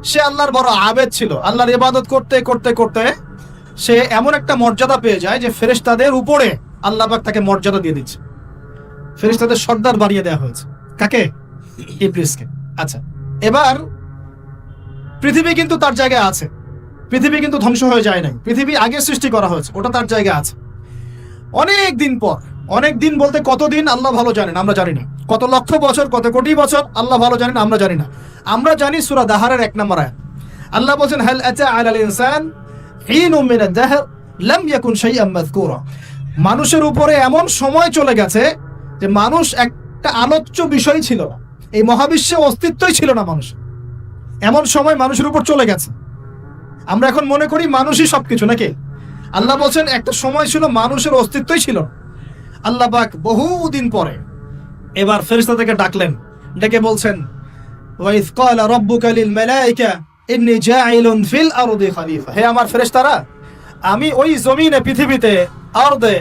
সে আল্লাহর বড় আবেদ ছিল। আল্লাহর ইবাদত করতে করতে করতে সে এমন একটা মর্যাদা পেয়ে যায় যে ফেরেশতাদের উপরে আল্লাহ পাক তাকে মর্যাদা দিয়ে দিচ্ছে। ফেরেশতাদের সর্দার বানিয়ে দেওয়া হয়েছে। কাকে? ইবলিসকে। আচ্ছা, এবার পৃথিবী কিন্তু তার জায়গায় আছে। পৃথিবী কিন্তু ধ্বংস হয়ে যায় নাই। পৃথিবী আগে সৃষ্টি করা হয়েছে, ওটা তার জায়গায় আছে। অনেক দিন পর, অনেক দিন বলতে কতদিন আল্লাহ ভালো জানেন, আমরা জানি না। কত লক্ষ বছর, কত কোটি বছর আল্লাহ ভালো জানেন, আমরা জানি না। আমরা জানি সূরা দাহারের 1 নম্বর আয়াত। আল্লাহ বলেন হাল আতা আলাল ইনসান হিনুম মিনাদ দাহর লাম ইয়াকুন শাইআম মাযকুরা। মানুষের উপরে এমন সময় চলে গেছে যে মানুষ একটা আলোচ্য বিষয় ছিল না। এই মহাবিশ্বে অস্তিত্বই ছিল না মানুষ। এমন সময় মানুষের উপর চলে গেছে। আমরা এখন মনে করি মানুষই সবকিছু, নাকি? আল্লাহ বলছেন একটা সময় ছিল মানুষের অস্তিত্বই ছিল না। আল্লাহ পাক বহুদিন পরে এবার ফেরেশতাদেরকে ডাকলেন, ডেকে বলছেন ওয়াইজ ক্বালা রাব্বুকা লিল মালায়েকা ইন্নী জাইলুন ফিল আরদি খলিফা। হে আমার ফেরেশতারা, আমি ওই জমিনে, পৃথিবীতে, আরদে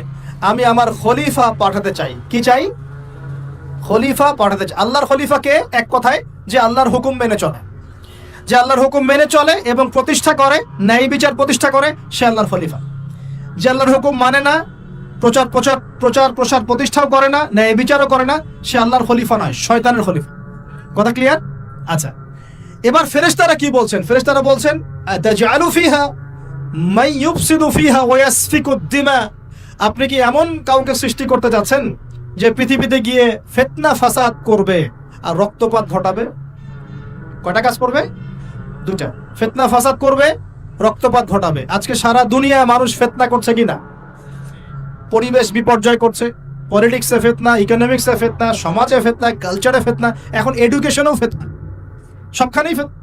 আমি আমার খলিফা পাঠাতে চাই। কি চাই? খলিফা পাঠাতে চাই। আল্লাহর খলিফাকে এক কথায় যে আল্লাহর হুকুম মেনে চলে, যে আল্লাহর হুকুম মেনে চলে এবং প্রতিষ্ঠা করে, ন্যায় বিচার প্রতিষ্ঠা করে, সে আল্লাহর খলিফা। যে আল্লাহর হুকুম মানে না, প্রচার প্রসার প্রতিষ্ঠাও করে না, ন্যায় বিচারও করে না, সে আল্লাহর খলিফা নয়, শয়তানের খলিফা। কথা ক্লিয়ার? আচ্ছা, এবার ফেরেশতারা কি বলছেন? ফেরেশতারা বলছেন আতাজআলু ফিহা মান ইউফসিদু ফিহা ওয়া ইয়াসফিকুদ দিমা। আপনি কি এমন কাউকে সৃষ্টি করতে যাচ্ছেন যে পৃথিবীতে গিয়ে ফিতনা ফাসাদ করবে আর রক্তপাত ঘটাবে? কয়টা কাজ করবে? দুটা। ফিতনা ফাসাদ করবে, রক্তপাত ঘটাবে। আজকে সারা দুনিয়ায় মানুষ ফিতনা করছে কিনা? পরিবেশ বিপর্যয় করছে, পলিটিক্সে ফিতনা, ইকোনমিক্সে ফিতনা, সমাজে ফিতনা, কালচারে ফিতনা, এখন এডুকেশনেও ফিতনা, সবখানেই ফিতনা।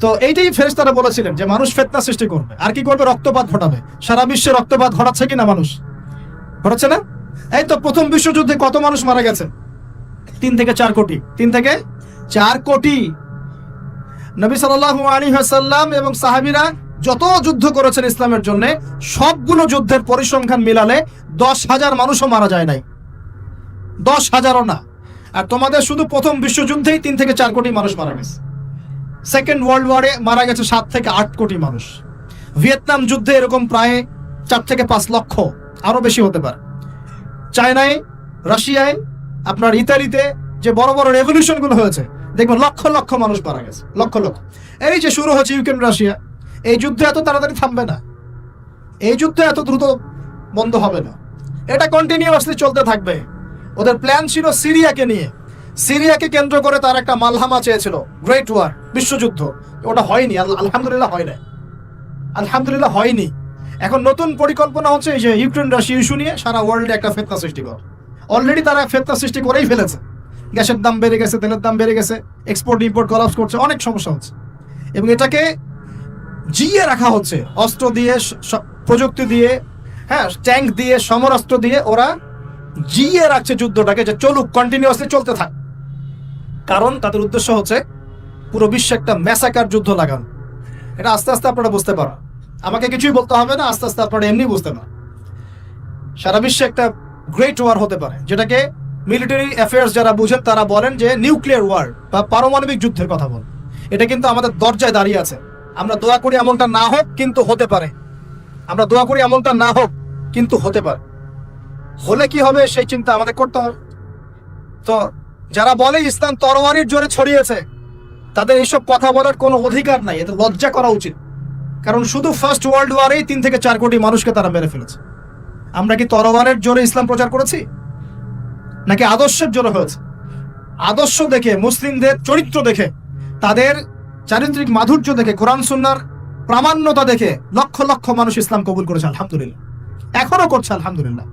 তো এইটাই ফেরেশতারা বলেছিলেন যে মানুষ ফিতনা সৃষ্টি করবে। আর কি করবে? রক্তপাত ঘটাবে। সারা বিশ্বে রক্তপাত ঘটাচ্ছে কিনা মানুষ? ঘটাচ্ছে না? এই তো প্রথম বিশ্বযুদ্ধে কত মানুষ মারা গেছে? 3 থেকে 4 কোটি। 3 থেকে 4 কোটি। নবী সাল্লাল্লাহু আলাইহি ওয়াসাল্লাম এবং সাহাবীরা যত যুদ্ধ করেছেন ইসলামের জন্য, সবগুলো যুদ্ধের পরিসংখ্যান মিলালে 10,000 মানুষও মারা যায় নাই। 10,000ও না। আর তোমাদের শুধু প্রথম বিশ্বযুদ্ধেই 3 থেকে 4 কোটি মানুষ মারা গেছে। সেকেন্ড ওয়ার্ল্ড ওয়ারে মারা গেছে 7 থেকে 8 কোটি মানুষ। ভিয়েতনাম যুদ্ধে এরকম প্রায় 4 থেকে 5 লক্ষ, আরো বেশি হতে পারে। চায়নায়, রাশিয়ায়, আপনার ইতালিতে যে বড় বড় রেভলিউশন গুলো হয়েছে, দেখবেন লক্ষ লক্ষ মানুষ মারা গেছে, লক্ষ লক্ষ। এই যে শুরু হচ্ছে ইউক্রেন রাশিয়া, এই যুদ্ধ এত তাড়াতাড়ি থামবে না, এই যুদ্ধ এত দ্রুত বন্ধ হবে না, এটা কন্টিনিউয়াসলি চলতে থাকবে। ওদের প্ল্যান ছিল সিরিয়াকে নিয়ে, সিরিয়াকে কেন্দ্র করে তার একটা মালহামা চেয়েছিল, গ্রেট ওয়ার, বিশ্বযুদ্ধ। ওটা হয়নি, আলহামদুলিল্লাহ হয় না, আলহামদুলিল্লাহ হয়নি। এখন নতুন পরিকল্পনা হচ্ছে এই যে ইউক্রেন রাশিয়া ইস্যু নিয়ে সারা ওয়ার্ল্ডে একটা ফিতনা সৃষ্টি কর। অলরেডি তারা ফিতনা সৃষ্টি করেই ফেলেছে। গ্যাসের দাম বেড়ে গেছে, তেলের দাম বেড়ে গেছে, এক্সপোর্ট ইম্পোর্ট কলাপস করছে, অনেক সমস্যা হচ্ছে। এবং এটাকে জিয়ে রাখা হচ্ছে অস্ত্র দিয়ে, প্রযুক্তি দিয়ে, হ্যাঁ, ট্যাঙ্ক দিয়ে, সমরাস্ত্র দিয়ে ওরা জিয়ে রাখছে যুদ্ধটাকে, যে চলুক, কন্টিনিউয়াসলি চলতে থাক। কারণ তাদের উদ্দেশ্য হচ্ছে পুরো বিশ্বে একটা ম্যাসাকার যুদ্ধ লাগানো। এটা আস্তে আস্তে আপনারা বুঝতে পারেন, আমাকে কিছুই বলতে হবে না, আস্তে আস্তে আপনারা এমনি বুঝতে পারেন। সারা বিশ্বে একটা গ্রেট ওয়ার হতে পারে, যেটাকে মিলিটারি অ্যাফেয়ার্স যারা বুঝেন তারা বলেন যে নিউক্লিয়ার ওয়ার বা পারমাণবিক যুদ্ধের কথা বল। এটা কিন্তু আমাদের দরজায় দাঁড়িয়ে আছে। আমরা দোয়া করি এমনটা না হোক, কিন্তু হতে পারে। আমরা দোয়া করি এমনটা না হোক, কিন্তু হতে পারে। হলে কি হবে সেই চিন্তা আমাদের করতে হবে। তো যারা বলে ইসলাম তরবারির জোরে ছড়িয়েছে, তাদের এইসব কথা বলার কোনো অধিকার নাই, এতে লজ্জা করা উচিত। কারণ শুধু ফার্স্ট ওয়ার্ল্ড ওয়ারেই 3 থেকে 4 কোটি মানুষকে তারা মেরে ফেলেছে। আমরা কি তরবারের জোরে ইসলাম প্রচার করেছি, নাকি আদর্শের জোরে হয়েছে? আদর্শ দেখে, মুসলিমদের চরিত্র দেখে, তাদের চারিত্রিক মাধুর্য দেখে, কোরআন সুন্নাহর প্রামাণ্যতা দেখে লক্ষ লক্ষ মানুষ ইসলাম কবুল করেছে, আলহামদুলিল্লাহ। এখনো করছে, আলহামদুলিল্লাহ।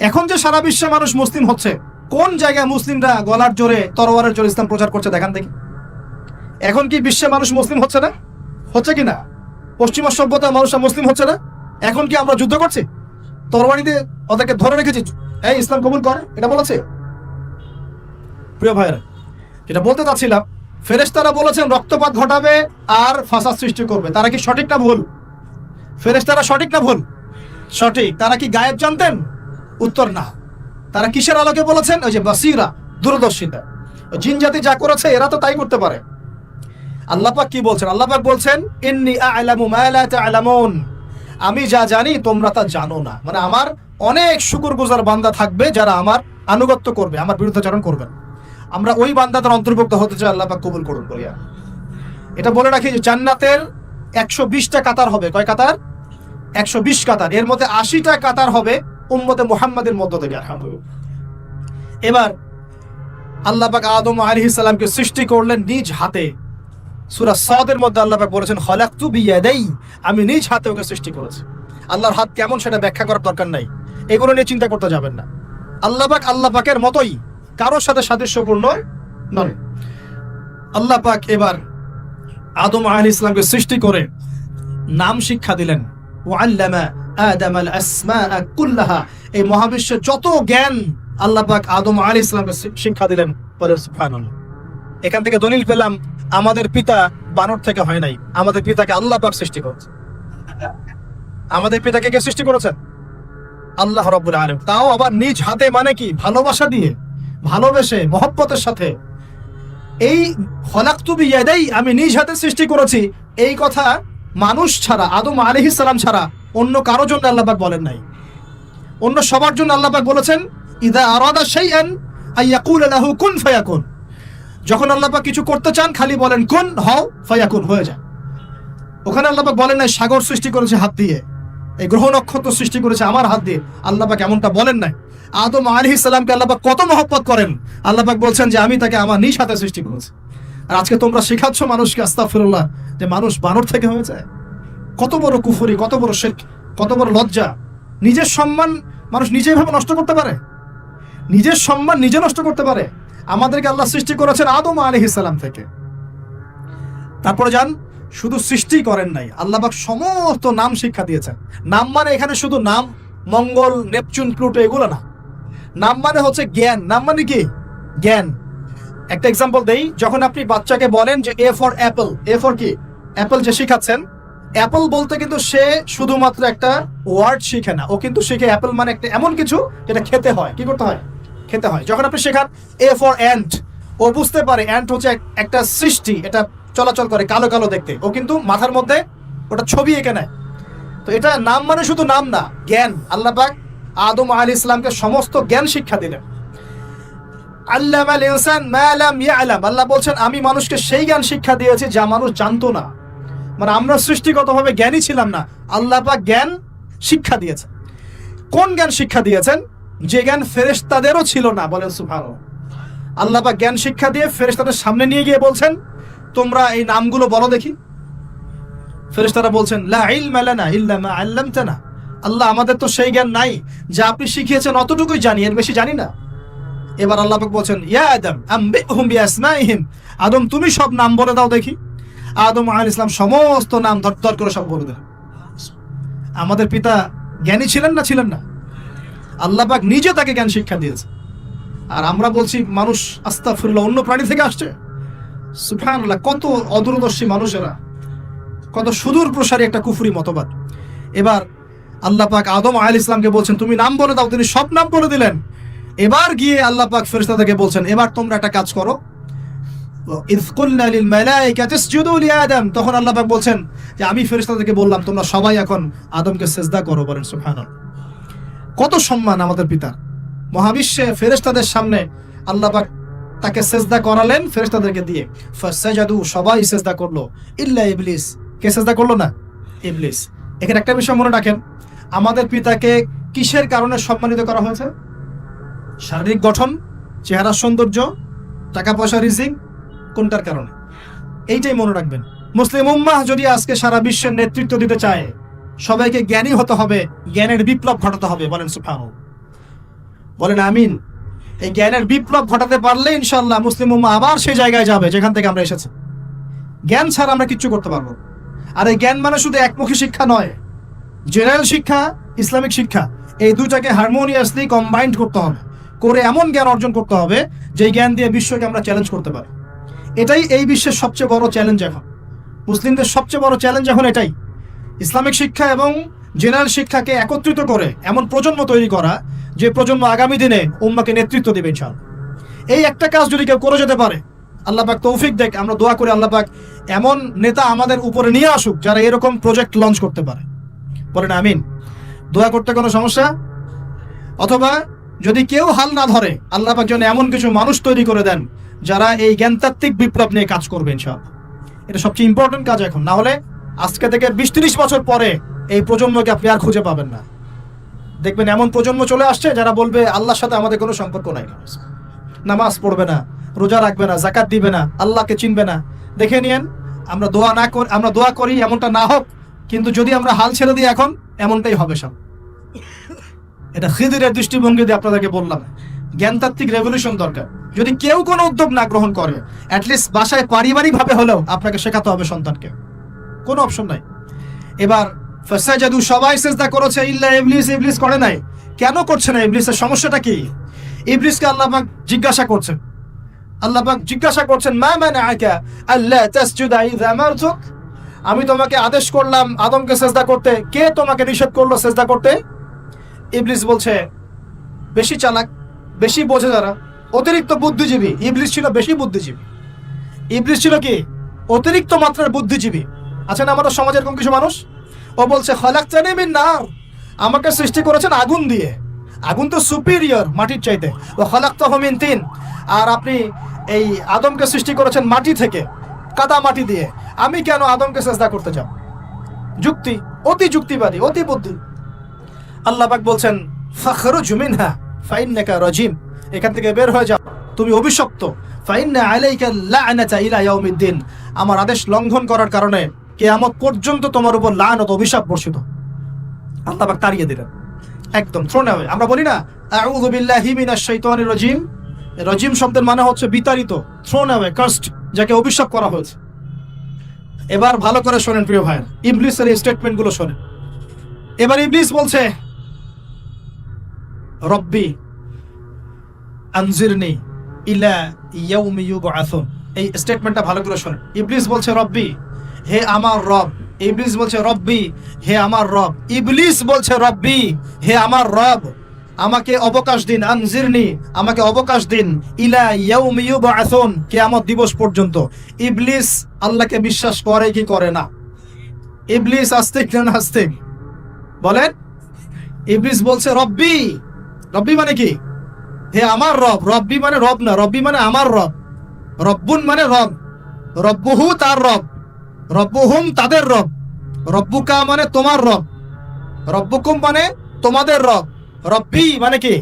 এখন যে সারা বিশ্বে মানুষ মুসলিম হচ্ছে, কোন জায়গায় মুসলিমরা গলার জোরে, তরবারের জোরে ইসলাম প্রচার করছে দেখান দেখি। এখন কি বিশ্বে মানুষ মুসলিম হচ্ছে না? হচ্ছে কি না? পশ্চিমা সভ্যতার মানুষরা মুসলিম হচ্ছে না? এখন কি আমরা যুদ্ধ করছি? তরবারি দিয়ে ওদেরকে ধরে রেখেছি, এই ইসলাম কবুল করে, এটা বলেছে? প্রিয় ভাইয়েরা, যেটা বলতে চাচ্ছিলাম, ফেরেশতারা বলেছেন রক্তপাত ঘটাবে আর ফাসাদ সৃষ্টি করবে। তারা কি সঠিক না ভুল? ফেরেশতারা সঠিক না ভুল? সঠিক। তারা কি গায়েব জানতেন? উত্তর না। তারা কিসের আলোকে বলেছেন? ওই যে বাসিরা, দূরদর্শিতা। জিন জাতি যা করেছে এরা তো তাই করতে পারে। আল্লাহ পাক কি বলছেন? আল্লাহ পাক বলছেন ইন্নী আ'লামু মা লা তা'লামুন, আমি যা জানি তোমরা তা জানো না। মানে আমার অনেক শুকরগুজার বান্দা থাকবে যারা আমার আনুগত্য করবে, আমার বিরুদ্ধাচরণ করবেন। আমরা ওই বান্দাদের অন্তর্ভুক্ত হতে চাই, আল্লাহ পাক কবুল করুন বলিয়া। এটা বলে রাখি যে জান্নাতের 120টা কাতার হবে। কয় কাতার? 120 কাতার। এর মধ্যে 80টা কাতার হবে উম্মতে মুহাম্মাদের মধ্য থেকে, আলহামদুলিল্লাহ। এবার আল্লাহ পাক আদম আলাইহিস সালামকে সৃষ্টি করলেন নিজ হাতে। সূরা সাদের মধ্যে আল্লাহ পাক বলেছেন খলাকতু বিয়াদাই, আমি নিজ হাতে ওকে সৃষ্টি করেছি। আল্লাহর হাত কেমন সেটা ব্যাখ্যা করার দরকার নাই, এগুলো নিয়ে চিন্তা করতে যাবেন না। আল্লাহ পাক আল্লাহ পাকের মতোই, কারোর সাথে সাদৃশ্যপূর্ণ নন। আল্লাহ পাক এবার আদম আলাইহিস সালামকে সৃষ্টি করে নাম শিক্ষা দিলেন। ওয়াল্লামা আদম আল আসমাআ কুল্লাহা, এই মহাবিশ্বের যত জ্ঞান আল্লাহ পাক আদম আলাইহিস সালামকে শিক্ষা দিলেন। বলেন সুবহানাল্লাহ। এখান থেকে দলিল পেলাম আমাদের পিতা বানর থেকে হয় নাই, আমাদের পিতাকে আল্লাহ পাক সৃষ্টি করেছে। আমাদের পিতাকে কে সৃষ্টি করেছেন? আল্লাহ রাব্বুল আলামিন। তাও আবার নিজ হাতে, মানে কি? ভালোবাসা দিয়ে, ভালোবেসে, মহব্বতের সাথে। এই খলাকতু বিয়াদাই, আমি নিজ হাতে সৃষ্টি করেছি, এই কথা মানুষ ছাড়া, আদম আলাইহিস সালাম ছাড়া অন্য কারো জন্য আল্লাহ পাক বলেন নাই। অন্য সবার জন্য আল্লাহ পাক বলেছেন ইযা আরাদা শাইআন আইয়াকুলা লাহু কুন ফায়াকুন। যখন আল্লাহ পাক কিছু করতে চান খালি বলেন কুন, হও, ফায়াকুন, হয়ে যায়। ওখানে আল্লাহ পাক বলেন নাই সাগর সৃষ্টি করেছে হাত দিয়ে, এই গ্রহ নক্ষত্র সৃষ্টি করেছে আমার হাত দিয়ে। আল্লাহ পাক এমনটা বলেন নাই। আদম আলাইহিস সালামকে আল্লাহ পাক কত মহব্বত করেন, আল্লাহ পাক বলছেন যে আমি তাকে আমার নিজ হাতে সৃষ্টি করেছি। আর আজকে তোমরা শেখাচ্ছ মানুষকে, আস্তাগফিরুল্লাহ, যে মানুষ বানর থেকে হয়ে যায়। কত বড় কুফরি, কত বড় শিরক, কত বড় লজ্জা। নিজের সম্মান মানুষ নিজেই ভাবে নষ্ট করতে পারে, নিজের সম্মান নিজে নষ্ট করতে পারে। আমাদেরকে আল্লাহ সৃষ্টি করেছেন আদম আলাইহিস সালাম থেকে। তারপরে যান, শুধু সৃষ্টি করেন নাই, আল্লাহ পাক সমস্ত নাম শিক্ষা দিয়েছেন। নাম মানে এখানে শুধু নাম, মঙ্গল, নেপচুন, প্লুটো এগুলো না। নাম মানে হচ্ছে জ্ঞান। নাম মানে কি? জ্ঞান। একটা এক্সাম্পল দেই, যখন আপনি বাচ্চাকে বলেন যে A for Apple, A for কি? অ্যাপল যে শিখাচ্ছেন, অ্যাপল বলতে কিন্তু সে শুধুমাত্র একটা ওয়ার্ড শিখে না, ও কিন্তু শিখে অ্যাপল মানে একটা এমন কিছু যেটা খেতে হয়। কি করতে হয়? খেতে হয়। যখন আপনি শেখান এ ফর অ্যান্ট, ও বুঝতে পারে অ্যান্ট হচ্ছে একটা সৃষ্টি, এটা চলাচল করে কালো কালো দেখতে, ও কিন্তু মাথার মধ্যে ওটা ছবি এঁকে নেয়। তো এটা নাম মানে শুধু নাম না, জ্ঞান। আল্লাহ পাক আদম আলাইহিস সালামকে সমস্ত জ্ঞান শিক্ষা দিলেন। আল্লামাল ইনসান মা লাম ইয়ালাম, আল্লাহ বলছেন আমি মানুষকে সেই জ্ঞান শিক্ষা দিয়েছি যা মানুষ জানতো না। মানে আমরা সৃষ্টিগতভাবে জ্ঞানী ছিলাম না, আল্লাহ পাক জ্ঞান শিক্ষা দিয়েছেন। কোন জ্ঞান শিক্ষা দিয়েছেন? যে জ্ঞান ফেরেশতাদেরও ছিল না। বলেন সুবহানাল্লাহ। আল্লাহ পাক জ্ঞান শিক্ষা দিয়ে ফেরেশতাদের সামনে নিয়ে গিয়ে বলছেন তোমরা এই নামগুলো বলো দেখি। ফেরেশতারা বলছেন লা ইলমা লানা ইল্লা মা আল্লামতানা, আল্লাহ আমাদের তো সেই জ্ঞান নাই, যা আপনি শিখিয়েছেন অতটুকুই জানি, এর বেশি জানি না। এবার আল্লাহ পাক বলছেন ইয়া আদম আম্বিহুম বিআসমাইহিম, আদম তুমি সব নাম বলে দাও দেখি। আদম আলাইহিস সালাম সমস্ত নাম ধর করে সব বলে দিলেন। আমাদের পিতা জ্ঞানী ছিলেন না? ছিলেন না। আল্লাহ পাক নিজে তাকে জ্ঞান শিক্ষা দিয়েছে। আর আমরা বলছি মানুষ আস্তাগফিরুল্লাহ অন্য প্রাণী থেকে আসছে। সুবহানাল্লাহ, কত অদূরদর্শী মানুষেরা, কত সুদূর প্রসারী একটা কুফরি মতবাদ। এবার আল্লাহ পাক আদম আলাইহিস সালামকে বলছেন তুমি নাম বলে দাও, তিনি সব নাম বলে দিলেন। এবার গিয়ে আল্লাহ পাক ফেরেশতাদেরকে বলছেন এবার তোমরা একটা কাজ করো। ইয কুলনা লিল মালাইকাতি ইসজুদু লি আদম, তখন আল্লাহ পাক বলছেন যে আমি ফেরেশতাদেরকে বললাম তোমরা সবাই এখন আদমকে সিজদা করো। বলেন সুবহানাল্লাহ। কত সম্মান আমাদের পিতার। মহাবিশ্বে ফেরেশতাদের সামনে আল্লাহ পাক তাকে সিজদা করালেন ফেরেশতাদেরকে দিয়ে। ফাসাজাদু, সবাই সিজদা করলো, ইল্লা ইবলিস। কে সিজদা করলো না? ইবলিস। এখানে একটা বিষয় মনে রাখেন, আমাদের পিতাকে কিসের কারণে সম্মানিত করা হয়েছে? শারীরিক গঠন, চেহারার সৌন্দর্য, টাকা পয়সা, রিজিক, কোনটার কারণে? এইটাই মনে রাখবেন। মুসলিম উম্মাহ যদি আজকে সারা বিশ্বের নেতৃত্ব দিতে চায়, সবাইকে জ্ঞানী হতে হবে, জ্ঞানের বিপ্লব ঘটাতে হবে। বলেন সুবহানাল্লাহ। বলেন আমিন। এই জ্ঞানের বিপ্লব ঘটাতে পারলে ইনশাআল্লাহ মুসলিম উম্মাহ আবার সেই জায়গায় যাবে যেখান থেকে আমরা এসেছি। জ্ঞান ছাড়া আমরা কিচ্ছু করতে পারবো। আর এই জ্ঞান মানে শুধু একমুখী শিক্ষা নয়, জেনারেল শিক্ষা, ইসলামিক শিক্ষা, এই দুটাকে হারমোনিয়াসলি কম্বাইন্ড করতে হবে, করে এমন জ্ঞান অর্জন করতে হবে যে জ্ঞান দিয়ে বিশ্বকে আমরা চ্যালেঞ্জ করতে পারি। এটাই এই বিশ্বের সবচেয়ে বড় চ্যালেঞ্জ এখন। মুসলিমদের সবচেয়ে বড় চ্যালেঞ্জ এখন এটাই, ইসলামিক শিক্ষা এবং জেনারেল শিক্ষাকে একত্রিত করে এমন প্রজন্ম তৈরি করা যে প্রজন্ম আগামী দিনে উম্মাকে নেতৃত্ব দেবে ইনশাআল্লাহ। এই একটা কাজ যদি কেউ করে যেতে পারে, আল্লাহ পাক তৌফিক দেখ, আমরা দোয়া করি আল্লাহ পাক এমন নেতা আমাদের উপরে নিয়ে আসুক যারা এরকম প্রজেক্ট লঞ্চ করতে পারে। বলেন আমিন। দোয়া করতে কোনো সমস্যা? অথবা যদি কেউ হাল না ধরে, আল্লাহ পাক যেন এমন কিছু মানুষ তৈরি করে দেন যারা এই জ্ঞানতাত্ত্বিক বিপ্লব নিয়ে কাজ করবে ইনশাআল্লাহ। এটা সবচেয়ে ইম্পর্টেন্ট কাজ এখন। না হলে আজকে থেকে 20-30 বছর পরে এই প্রজন্মকে আপনি আর খুঁজে পাবেন না। দেখবেন এমন প্রজন্ম চলে আসছে যারা বলবে আল্লাহর সাথে আমাদের কোনো সম্পর্ক নাই, নামাজ পড়বে না, রোজা রাখবে না, যাকাত দিবে না, আল্লাহকে চিনবে না। দেখে নিয়েন, আমরা দোয়া করি এমনটা না হোক, কিন্তু যদি আমরা হাল ছেড়ে দিই এখন এমনটাই হবে সব। এটা খিদিরের দৃষ্টিভঙ্গি দিয়ে আপনাদেরকে বললাম, জ্ঞানতাত্ত্বিক রেভলিউশন দরকার। যদি কেউ কোনো উদ্যোগ না গ্রহণ করে, অ্যাটলিস্ট বাসায় পারিবারিকভাবে হলেও আপনাকে শেখাতে হবে সন্তানকে, কোনো অপশন নাই। এবার ফাসাজাদু, সবাই সিজদা করেছে, ইল্লা ইবলিস, ইবলিস করে নাই। কেন করছে না? ইবলিসের সমস্যাটা কি? ইবলিসকে আল্লাহ পাক জিজ্ঞাসা করছেন, আল্লাহ পাক জিজ্ঞাসা করছেন, মা মানাআকা আল্লা তাসজুদা ইযা আমারতুক, আমি তোমাকে আদেশ করলাম আদমকে সেজদা করতে, কে তোমাকে নিষেধ করলো সেজদা করতে? ইবলিস বলছে, বেশি চালাক, বেশি বোঝে যারা, অতিরিক্ত বুদ্ধিজীবী। ইবলিস ছিল বেশি বুদ্ধিজীবী। ইবলিস ছিল কি? অতিরিক্ত মাত্রার বুদ্ধিজীবী। আছে না আমাদের সমাজের এরকম কিছু মানুষ? ও বলছে, খালাকতানি মিন নার, আমাকে সৃষ্টি করেছেন আগুন দিয়ে, আগুন তো সুপিরিয়র মাটির চাইতে। ও খালাকতাহু মিন তিন, আর আপনি এই আদমকে সৃষ্টি করেছেন মাটি থেকে, কাদা মাটি দিয়ে, আমি কেন আদমকে সেজদা করতে যাব? যুক্তি, অতি যুক্তিবাদী, অতি বুদ্ধি। আল্লাহ পাক বলছেন, ফাখরুজ মিনহা ফাইন্নাকা রাজিম, এখান থেকে বের হয়ে যাও, তুমি অভিশপ্ত। ফাইন্না আলাইকা লা'নাতা ইলা ইয়াউমিদ্দিন, আমার আদেশ লঙ্ঘন করার কারণে কিয়ামত পর্যন্ত তোমার উপর লানত, অভিশাপ বর্ষিত। আল্লাহ পাক তাড়িয়ে দিলেন, একদম থ্রোন অ্যাওয়ে। আমরা বলি না আউযু বিল্লাহি মিনাশ শাইতানির রাজিম, রাজিম শব্দের মানে হচ্ছে বিতাড়িত, থ্রোন অ্যাওয়ে, কার্সড, যাকে অভিশাপ করা হয়েছে। এবার ভালো করে শোনেন প্রিয় ভাই, ইবলিসের এই স্টেটমেন্ট গুলো শোনেন। এবার ইবলিস বলছে, রব্বি আনজিরনি ইলা ইয়াউমি ইউবআসুন, এই স্টেটমেন্টটা ভালো করে শোনেন। ইবলিস বলছে, রব্বি, হে আমার রব। ইবলিস বলছে, রব্বি, হে আমার রব। ইবলিস বলছে, রব্বি, হে আমার রব, আমাকে অবকাশ দিন, আনজিরনি, আমাকে অবকাশ দিন, ইলা ইয়াউমি ইউবআসুন, কিয়ামত দিবস পর্যন্ত। ইবলিস আল্লাহকে বিশ্বাস করে কি করে না? ইবলিস আস্তিক না নাস্তিক বলেন? ইবলিস বলছে, রব্বি, রব্বি মানে কি? হে আমার রব। রব্বি মানে রব না, রব্বি মানে আমার রব। রব্বুন মানে রব, রব্বুহু তার রব, রব্বুহুম তাদের রব, রব্বুকা মানে তোমার রব, রব্বুকুম মানে তোমাদের রব, রব্বি মানে কি?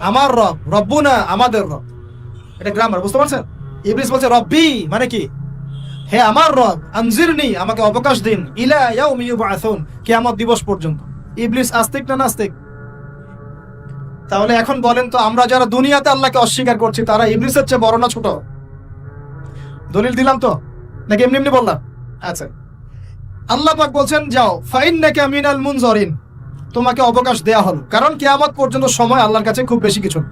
আমার রব, রব্বুনা আমাদের রব। এটা গ্রামার, বুঝতে পারছেন? ইবলিস বলছে, রব্বি মানে কি? হে আমার রব, আনজিরনি, আমাকে অবকাশ দিন, ইলা ইয়াউমি ইউবআসুন, কিয়ামত দিবস পর্যন্ত। ইবলিস আস্তিক না নাস্তিক? তাহলে এখন বলেন তো, আমরা যারা দুনিয়াতে আল্লাহকে অস্বীকার করছি, তারা ইবলিসের চেয়ে বড় না ছোট? দলিল দিলাম তো, নাকি এমনি এমনি বললাম? আচ্ছা, আল্লাহ পাক বলছেন, যাও, ফাইন্নাকা মিনাল মুনজারিন, তোমাকে অবকাশ দেয়া হলো, কারণ কিয়ামত পর্যন্ত সময় আল্লাহর কাছে খুব বেশি কিছু না।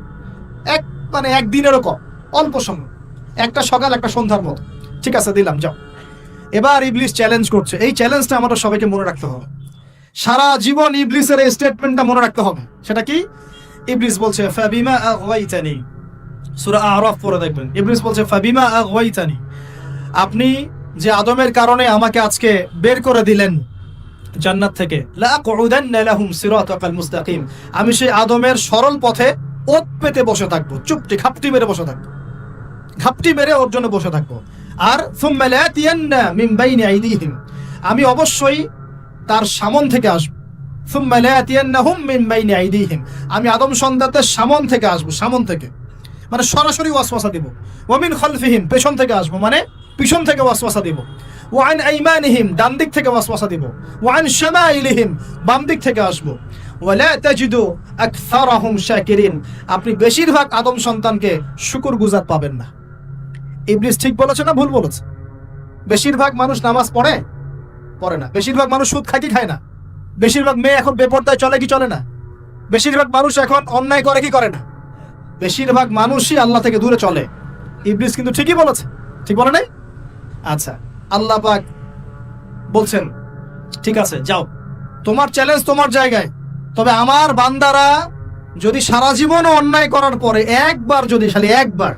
মানে একদিনেরও কম, অল্প সময়, একটা সকাল একটা সন্ধ্যার মতো। ঠিক আছে, দিলাম, যাও। এবার ইবলিস চ্যালেঞ্জ করছে। এই চ্যালেঞ্জটা আমাদের সবাইকে মনে রাখতে হবে, সারা জীবন ইবলিসের এই স্টেটমেন্টটা মনে রাখতে হবে। সেটা কি? ইবলিস বলছে, ফাবিমা আগওয়াইতানি, সূরা আরাফ পড়ে দেখবেন। ইবলিস বলছে, ফাবিমা আগওয়াইতানি, আপনি যে আদমের কারণে আমাকে আজকে বের করে দিলেন জান্নাত থেকে, লা আকুদান্না লাহুম সিরাতাকাল মুস্তাকিম, আমি সেই আদমের সরল পথে ওত পেতে বসে থাকবো, চুপটি ঘাপটি মেরে বসে থাকবো, ঘাপটি মেরে ওর জন্য বসে থাকবো। আর সুম্মা লাতিয়ান্না মিন বাইনি আইদিহিম, আমি অবশ্যই তার সামন থেকে আসবো। সুম্মা লাতিয়ান্নাহুম মিন বাইনি আইদিহিম, আমি আদম সন্তানদের সামন থেকে আসবো, সামন থেকে মানে সরাসরি ওয়াসওয়াসা দিব। ওয়া মিন খালফিহিম, পেছন থেকে আসবো মানে পিছন থেকে ওয়াসওয়াসা দিব। ওয়া আন আইমানিহিম, ডান দিক থেকে ওয়াসওয়াসা দিব। ওয়া আন শামাইলিহিম, বাম দিক থেকে আসবো। ওয়া লা তাজিদু আকসারাহুম শাকিরিন, আপনি বেশিরভাগ আদম সন্তানকে শুকরগুজার পাবেন না। ইবলিস ঠিক বলেছে না ভুল বলেছে? বেশিরভাগ মানুষ নামাজ পড়ে না, বেশিরভাগ মানুষ সুদ খায় কি খায় না, বেশিরভাগ মেয়ে এখন বেপরদায় চলে কি চলে না, বেশিরভাগ মানুষ এখন অন্যায় করে কি করে না, বেশিরভাগ মানুষই আল্লাহ থেকে দূরে চলে। ইবলিস কিন্তু ঠিকই বলেছে, ঠিক বলে নাই? আচ্ছা, আল্লাহ পাক বলছেন, ঠিক আছে, যাও, তোমার চ্যালেঞ্জ তোমার জায়গায়, তবে আমার বান্দারা যদি সারা জীবনও অন্যায় করার পরে একবার, যদি খালি একবার,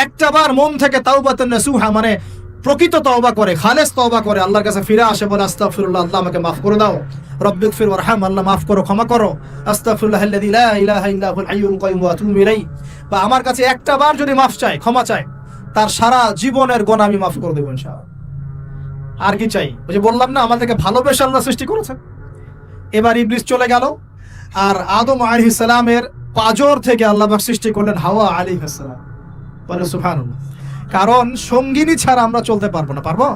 একটা বার মন থেকে তাওবাতান নাসুহা মানে প্রকৃত তওবা করে, খালেস তওবা করে, আল্লাহর কাছে ফিরে আসে, বলে আস্তাগফিরুল্লাহ, আল্লাহ আমাকে মাফ করে দাও, রব্বিগফির ওয়ারহাম, আল্লাহ মাফ করো, ক্ষমা করো, আস্তাগফিরুল্লাহাল্লাযী লা ইলাহা ইল্লা হুল হাইয়ুল কাইয়্যুম ওয়া আতুবু ইলাইহি, বা আমার কাছে একটা বার যদি মাফ চায়, ক্ষমা চায়, তার সারা জীবনের গুনাহ আমি মাফ করে দেব ইনশাআল্লাহ। আর কি চাই? ওই যে বললাম না, আমাদেরকে ভালোবেসে আল্লাহ সৃষ্টি করেছেন। এবার ইবলিস চলে গেল, আর আদম আলাইহিস সালামের পাঁজর থেকে আল্লাহ পাক সৃষ্টি করলেন হাওয়া আলাইহিস সালাম। বলে সুবহানাল্লাহ। কারণ সঙ্গিনী ছাড়া আমরা চলতে পারবো না। পারবো?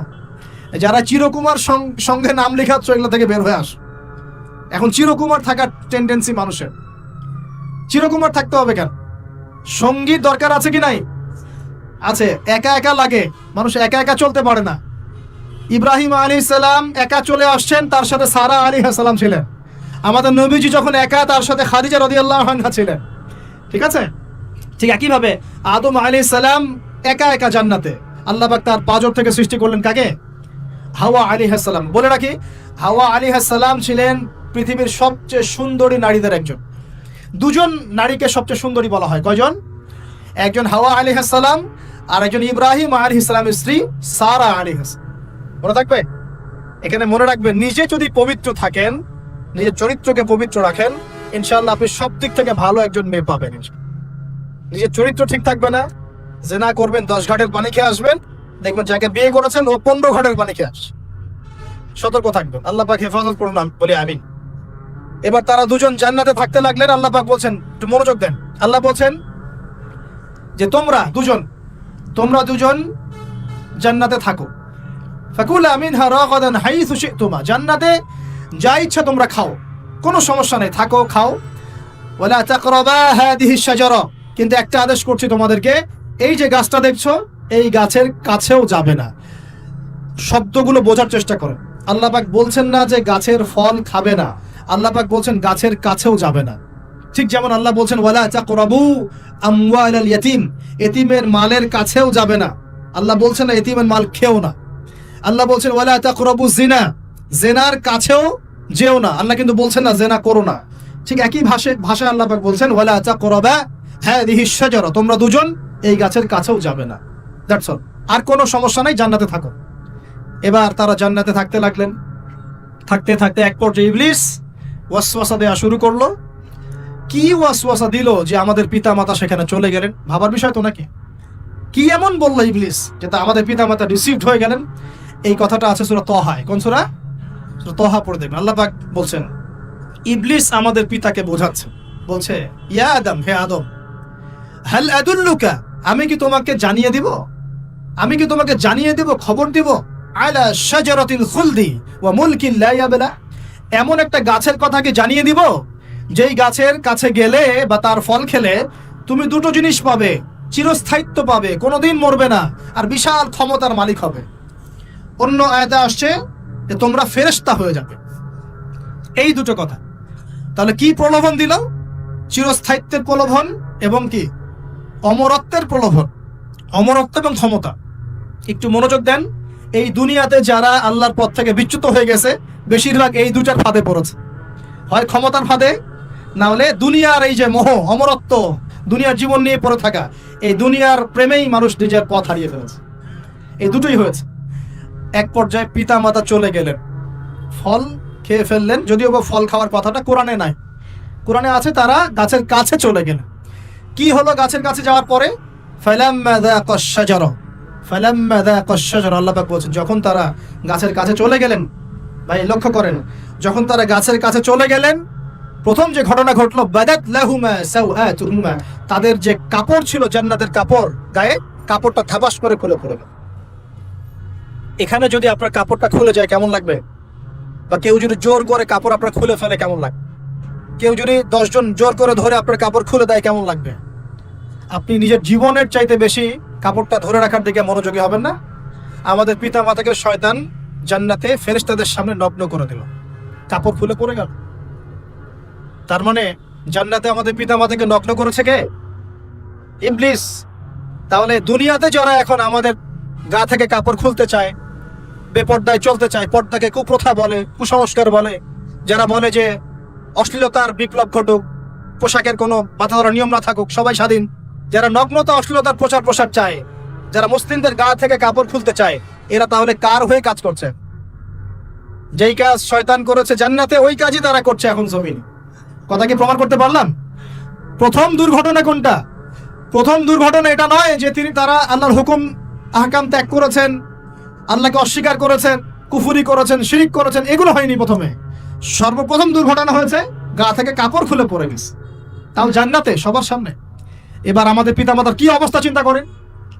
যারা চিরকুমার সঙ্গে নাম লেখাচ্ছ, এগুলো থেকে বের হয়ে আস। এখন চিরকুমার থাকার টেন্ডেন্সি মানুষের, চিরকুমার থাকতে হবে কেন? সঙ্গীর দরকার আছে কি নাই? আছে। একা একা লাগে, মানুষ একা একা চলতে পারে না। ইব্রাহিম আলাইহিস সালাম একা চলে আসছেন, তার সাথে সারা আলাইহিস সালাম ছিলেন। আমাদের নবীজি যখন একা, তার সাথে খাদিজা রাদিয়াল্লাহু আনহা ছিলেন। ঠিক আছে, ঠিক একইভাবে আদম আলাইহিস সালাম একা একা জান্নাতে, আল্লাহ পাক তার পাঁজর থেকে সৃষ্টি করলেন কাকে? হাওয়া আলাইহিস সালাম। বলে রাখি, হাওয়া আলাইহিস সালাম ছিলেন পৃথিবীর সবচেয়ে সুন্দরী নারীদের একজন। দুজন নারীকে সবচেয়ে সুন্দরী বলা হয়, কয়জন? একজন হাওয়া আলাইহিস সালাম, আর একজন ইব্রাহিম আলাইহিস সালামের স্ত্রী সারা আলাইহিস। মনে থাকবে, এখানে মনে রাখবেন, নিজে যদি পবিত্র থাকেন, নিজের চরিত্রকে পবিত্র রাখেন, ইনশাআল্লাহ আপনি সব দিক থেকে ভালো একজন মেয়ে পাবেন। নিজের চরিত্র ঠিক থাকবে না, জেনা করবেন, 10 ঘাটের পানি খেয়ে আসবেন, দেখবেন যাকে বিয়ে করেছেন ও 15 ঘাটের পানি খেয়ে আসছে। সতর্ক থাকবেন, আল্লাহ পাক হেফাজত করুন বলে আমিন। এবার তারা দুজন জান্নাতে থাকতে লাগলেন। আল্লাহ পাক বলছেন, একটু মনোযোগ দেন, আল্লাহ বলছেন যে তোমরা দুজন জান্নাতে থাকো। ফাকুলা মিনহা রাগাদান হাইসু শি'তুমা, জান্নাতে যা ইচ্ছা তোমরা খাও, কোনো সমস্যা নেই, থাকো খাও। ওয়ালা তাকরাবা হাদিহিশ শাজারা, কিন্তু একটা আদেশ করছি তোমাদেরকে, এই যে গাছটা দেখছো, এই গাছের কাছেও যাবে না। শব্দগুলো বোঝার চেষ্টা করো। আল্লাহ পাক বলছেন না যে গাছের ফল খাবে না, আল্লাহ পাক বলছেন গাছের কাছেও যাবে না। ঠিক যেমন আল্লাহ বলছেন ওয়ালা তাকরাবু আমওয়ালাল ইয়াতীম, এতিমের মালের কাছেও যাবে না। আল্লাহ বলছেন না এতিমের মাল খেও না। আল্লাহ বলছেন ওয়ালা তাকরাবু জিনা, জেনার কাছেও যেও না। আল্লাহ কিন্তু বলছেন না জেনা করো না। ঠিক একই ভাষায় আল্লাহ পাক বলছেন ওয়ালা তাকরাবা হাদিহিশ শাজারা, তোমরা দুজন এই গাছের কাছেও যাবে না। দ্যাটস অল, আর কোনো সমস্যা নাই, জান্নাতে থাকো। এবার তারা জান্নাতে থাকতে লাগলেন। থাকতে থাকতে এক পর্যায়ে ইবলিস ওয়াসওয়াসা দেওয়া শুরু করলো। কি ওয়াসওয়াসা দিল যে আমাদের পিতামাতা সেখানে চলে গেলেন? ভাবার বিষয় তো নাকি? কি এমন বললো ইবলিস যে তা আমাদের পিতামাতা রিসিভড হয়ে গেলেন? এই কথাটা আছে সূরা তহায়। কোন সূরা? সূরা তহা পড়ে দেখবেন। আল্লাহ পাক বলছেন, ইবলিস আমাদের পিতাকে বোঝাচ্ছে, বলছে ইয়া আদম, হে আদম, হাল আদুল্লুকা, আমি কি তোমাকে জানিয়ে দিব, খবর দিব, আলা শাজারাতিল খুলদি ওয়া মুলকিন লা ইয়াবলা, এমন একটা গাছের কথা কি জানিয়ে দিব যেই গাছের কাছে গেলে বা তার ফল খেলে তুমি দুটো জিনিস পাবে, চিরস্থায়িত্ব পাবে, কোনোদিন মরবে না, আর বিশাল ক্ষমতার মালিক হবে। অন্য আয়াতে আসছে যে তোমরা ফেরেশতা হয়ে যাবে। এই দুটো কথা। তাহলে কি প্রলোভন দিল? চিরস্থায়িত্বের প্রলোভন এবং কি অমরত্বের প্রলোভন, অমরত্ব এবং ক্ষমতা। একটু মনোযোগ দেন, এই দুনিয়াতে যারা আল্লাহর পথ থেকে বিচ্যুত হয়ে গেছে, বেশিরভাগ এই দুটার ফাঁদে পড়েছে। হয় ক্ষমতার ফাঁদে, না হলে দুনিয়ার এই যে মোহ, অমরত্ব, দুনিয়ার জীবন নিয়ে পড়ে থাকা, এই দুনিয়ার প্রেমেই মানুষ নিজের পথ হারিয়ে ফেলেছে। এই দুটোই হয়েছে। এক পর্যায়ে পিতা মাতা চলে গেলেন, ফল খেয়ে ফেললেন, যদিও বা ফল খাওয়ার কথাটা কোরআনে নাই, কোরআনে আছে তারা গাছের কাছে চলে গেলেন। কি হলো গাছের কাছে যাওয়ার পরে? ফালাম্মা যাকাশ শাজারা, ফালাম্মা যাকাশ শাজারা, আল্লাহ পাক বলছেন যখন তারা গাছের কাছে চলে গেলেন। ভাই লক্ষ্য করেন, যখন তারা গাছের কাছে চলে গেলেন, প্রথম যে ঘটনা ঘটলো, বাদাত লাহুমা সাওআতুহুমা, তাদের যে কাপড় ছিল জান্নাতের কাপড়, গায়ে কাপড়টা ধাবাস করে খুলে পড়ল। এখানে যদি আপনার কাপড়টা খুলে যায় কেমন লাগবে? বা কেউ যদি জোর করে কাপড় আপনার খুলে ফেলে কেমন লাগবে? কেউ যদি 10 জন জোর করে ধরে আপনার কাপড় খুলে দেয় কেমন লাগবে? আপনি নিজের জীবনের চাইতে বেশি কাপড়টা ধরে রাখার দিকে মনোযোগী হবেন না? আমাদের পিতা মাতাকে শয়তান জান্নাতে ফেরেশতাদের সামনে নগ্ন করে দিল, কাপড় খুলে পড়ে গেল। তার মানে জান্নাতে আমাদের পিতা মাতাকে নগ্ন করেছে কে? ইবলিস। তাহলে দুনিয়াতে যারা এখন আমাদের গা থেকে কাপড় খুলতে চায়, বেপর্দায় চলতে চায়, পর্দাকে কুপ্রথা বলে, কুসংস্কার বলে, যারা বলে যে অশ্লীলতার বিপ্লব ঘটুক, পোশাকের কোনো বাধা ধরা নিয়ম না থাকুক, সবাই স্বাধীন, যারা নগ্নতা অশ্লীলতার প্রচার প্রসার চায়, যারা মুসলিমদের গা থেকে কাপড় খুলতে চায়, এরা তাহলে কার হয়ে কাজ করছে? যেই কাজ শয়তান করেছে জান্নাতে, ওই কাজই তারা করছে এখন জমিনে। কথা কি প্রমাণ করতে পারলাম? প্রথম দুর্ঘটনা কোনটা? প্রথম দুর্ঘটনা এটা নয় যে তারা আল্লাহর হুকুম আহকাম ত্যাগ করেছেন, আল্লাহকে অস্বীকার করেছেন, কুফরি করেছেন, শিরিক করেছেন, এগুলো হয়নি। প্রথমে সর্বপ্রথম দুর্ঘটনা হয়েছে গা থেকে কাপড় খুলে পড়ে গেছে, তাও জান্নাতে সবার সামনে। এবার আমাদের পিতামাতার কি অবস্থা চিন্তা করেন,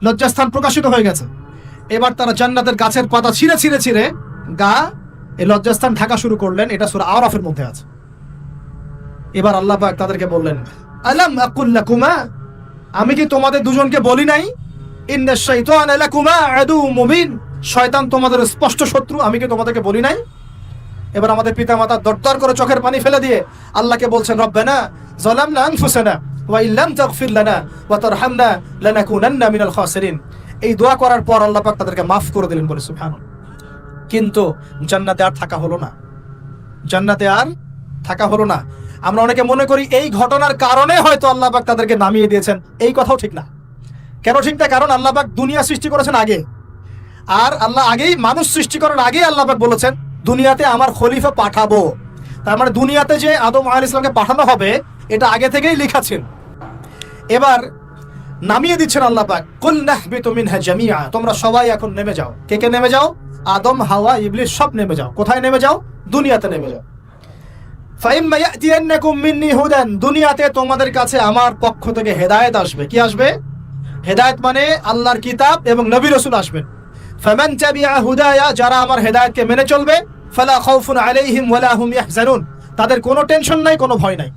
লজ্জাস্থান প্রকাশিত হয়ে গেছে। এবার তারা জান্নাতের গাছের পাতা ছিঁড়ে ছিঁড়ে ছিঁড়ে গা এই লজ্জাস্থান ঢাকা শুরু করলেন। এটা সূরা আরাফের মধ্যে আছে। এবার আল্লাহ পাক তাদেরকে বললেন, আলাম আকুল লাকুমা, আমি কি তোমাদের দুজনকে বলি নাই, ইন্নাশ শাইতানা লাকুমা আদুউম মুবিন, শয়তান তোমাদের স্পষ্ট শত্রু, আমি কি তোমাদেরকে বলি নাই? এবার আমাদের পিতামাতা দরদর করে চোখের পানি ফেলে দিয়ে আল্লাহকে বলছেন, রব্বানা যালামনা আনফুসানা ওয়া ইল্লাম তাগফির লানা ওয়া তারহামনা লানাকুনান্না মিনাল খাসিরিন। এই দোয়া করার পর আল্লাহ পাক তাদেরকে মাফ করে দিলেন, বলে সুবহানাল্লাহ। কিন্তু জান্নাতে আর থাকা হলো না, জান্নাতে আর থাকা হলো না। আমরা অনেকে মনে করি এই ঘটনার কারণে হয়তো আল্লাহ পাক তাদেরকে নামিয়ে দিয়েছেন। এই কথাও ঠিক না। কেন ঠিক না? কারণ আল্লাহ পাক দুনিয়া সৃষ্টি করেছেন আগে, আর আল্লাহ আগেই মানুষ সৃষ্টি করার আগেই আল্লাহ পাক বলেছেন দুনিয়াতে আমার খলিফা পাঠাবো। তার মানে দুনিয়াতে যে আদম আলাইহিস সালামকে পাঠানো হবে এটা আগে থেকেই লেখা ছিল। এবার নামিয়ে দিচ্ছেন আল্লাহ পাক, কুল নাহবিতু মিনহা জামিআ, তোমরা সবাই এখন নেমে যাও। কে কে নেমে যাও? আদম, হাওয়া, ইবলিস সব নেমে যাও। কোথায় নেমে যাও? দুনিয়াতে নেমে যাও। ফাইম্মা ইয়াতিয়ান্নাকুম মিন্নি হুদান, দুনিয়াতে তোমাদের কাছে আমার পক্ষ থেকে হেদায়েত আসবে। কি আসবে? হেদায়েত মানে আল্লাহর কিতাব এবং নবী রাসূল আসবেন। ফামান তাবিআ হুদায়া, যারা আমার হেদায়েতকে মেনে চলবে, ফালা খাউফুন আলাইহিম ওয়ালা হুম ইয়াহজানুন, তাদের কোনো টেনশন নাই, কোনো ভয় নাই।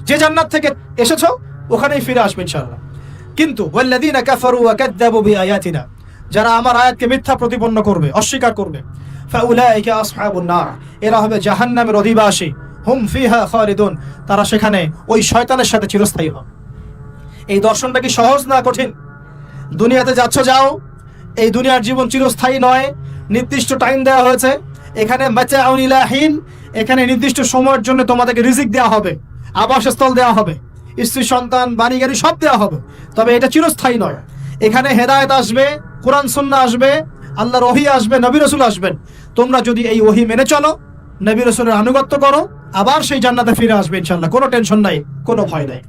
যে জান্নাত থেকে এসেছো ওখানেই ফিরে আসবে ইনশাআল্লাহ। কিন্তু ওয়াল্লাযীনা কাফারু ওয়া কাযযাবু বিআয়াতিনা, যারা আমার আয়াতকে মিথ্যা প্রতিপন্ন করবে, অস্বীকার করবে, ফাউলাইকা আসহাবুন নার, এরা হবে জাহান্নামের অধিবাসী। হুম ফিহা খালিদুন, তারা সেখানে ওই শয়তানের সাথে চিরস্থায়ী হবে। এই দর্শনটা কি সহজ না কঠিন? দুনিয়াতে যাচ্ছ যাও, এই দুনিয়ার জীবন চিরস্থায়ী নয়, নির্দিষ্ট টাইম দেওয়া হয়েছে। এখানে মাতাউন ইলা হিন, এখানে নির্দিষ্ট সময়ের জন্য তোমাদেরকে রিজিক দেওয়া হবে, আবাসস্থল দেওয়া হবে, স্ত্রী সন্তান বাড়ি গাড়ি সব দেওয়া হবে। তবে এটা চিরস্থায়ী নয়। এখানে হেদায়েত আসবে, কোরআন সুন্নাহ আসবে, আল্লাহর ওহী আসবে, নবী রাসূল আসবেন। তোমরা যদি এই ওহী মেনে চলো, নবী রাসূলের আনুগত্য করো, আবার সেই জান্নাতে ফিরে আসবে ইনশাআল্লাহ। কোনো টেনশন নাই, কোনো ভয় নাই।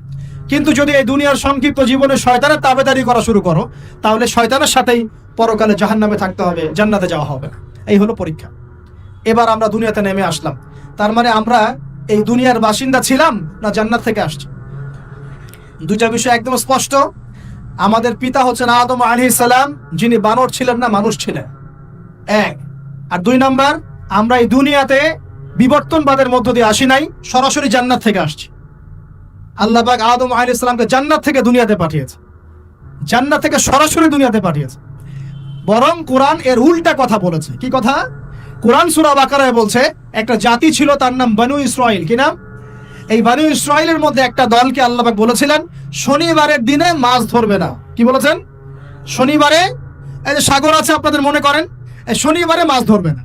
কিন্তু যদি এই দুনিয়ার সংক্ষিপ্ত জীবনে শয়তানের তাবেদারি করা শুরু করো, তাহলে শয়তানের সাথেই পরকালে জাহান্নামে থাকতে হবে, জান্নাতে যাওয়া হবে না। এই হলো পরীক্ষা। এবার আমরা দুনিয়াতে নেমে আসলাম। তার মানে আমরা এই দুনিয়ার বাসিন্দা ছিলাম না জান্নাত থেকে আসছি? দুইটা বিষয় একদম স্পষ্ট। আমাদের পিতা হচ্ছেন আদম আলাইহিস সালাম, যিনি বানর ছিলেন না, মানুষ ছিলেন, এক। আর দুই নাম্বার, আমরা এই দুনিয়াতে বিবর্তনবাদের মধ্য দিয়ে আসি নাই, সরাসরি জান্নাত থেকে আসছি। আল্লাহ পাক আদম আলাইহিস সালামকে জান্নাত থেকে দুনিয়াতে পাঠিয়েছে, জান্নাত থেকে সরাসরি দুনিয়াতে পাঠিয়েছে। বরং কোরআন এর উল্টা কথা বলেছে। কি কথা? কোরআন সূরা বাকারায় বলছে একটা জাতি ছিল, তার নাম বনু ইসরাইল। কি নাম? এই বনু ইসরাইলের মধ্যে একটা দলকে আল্লাহ পাক বলেছিলেন শনিবারের দিনে মাছ ধরবে না। কি বলেছেন? শনিবারে, এই যে সাগর আছে আপনাদের মনে করেন, এই শনিবারে মাছ ধরবে না।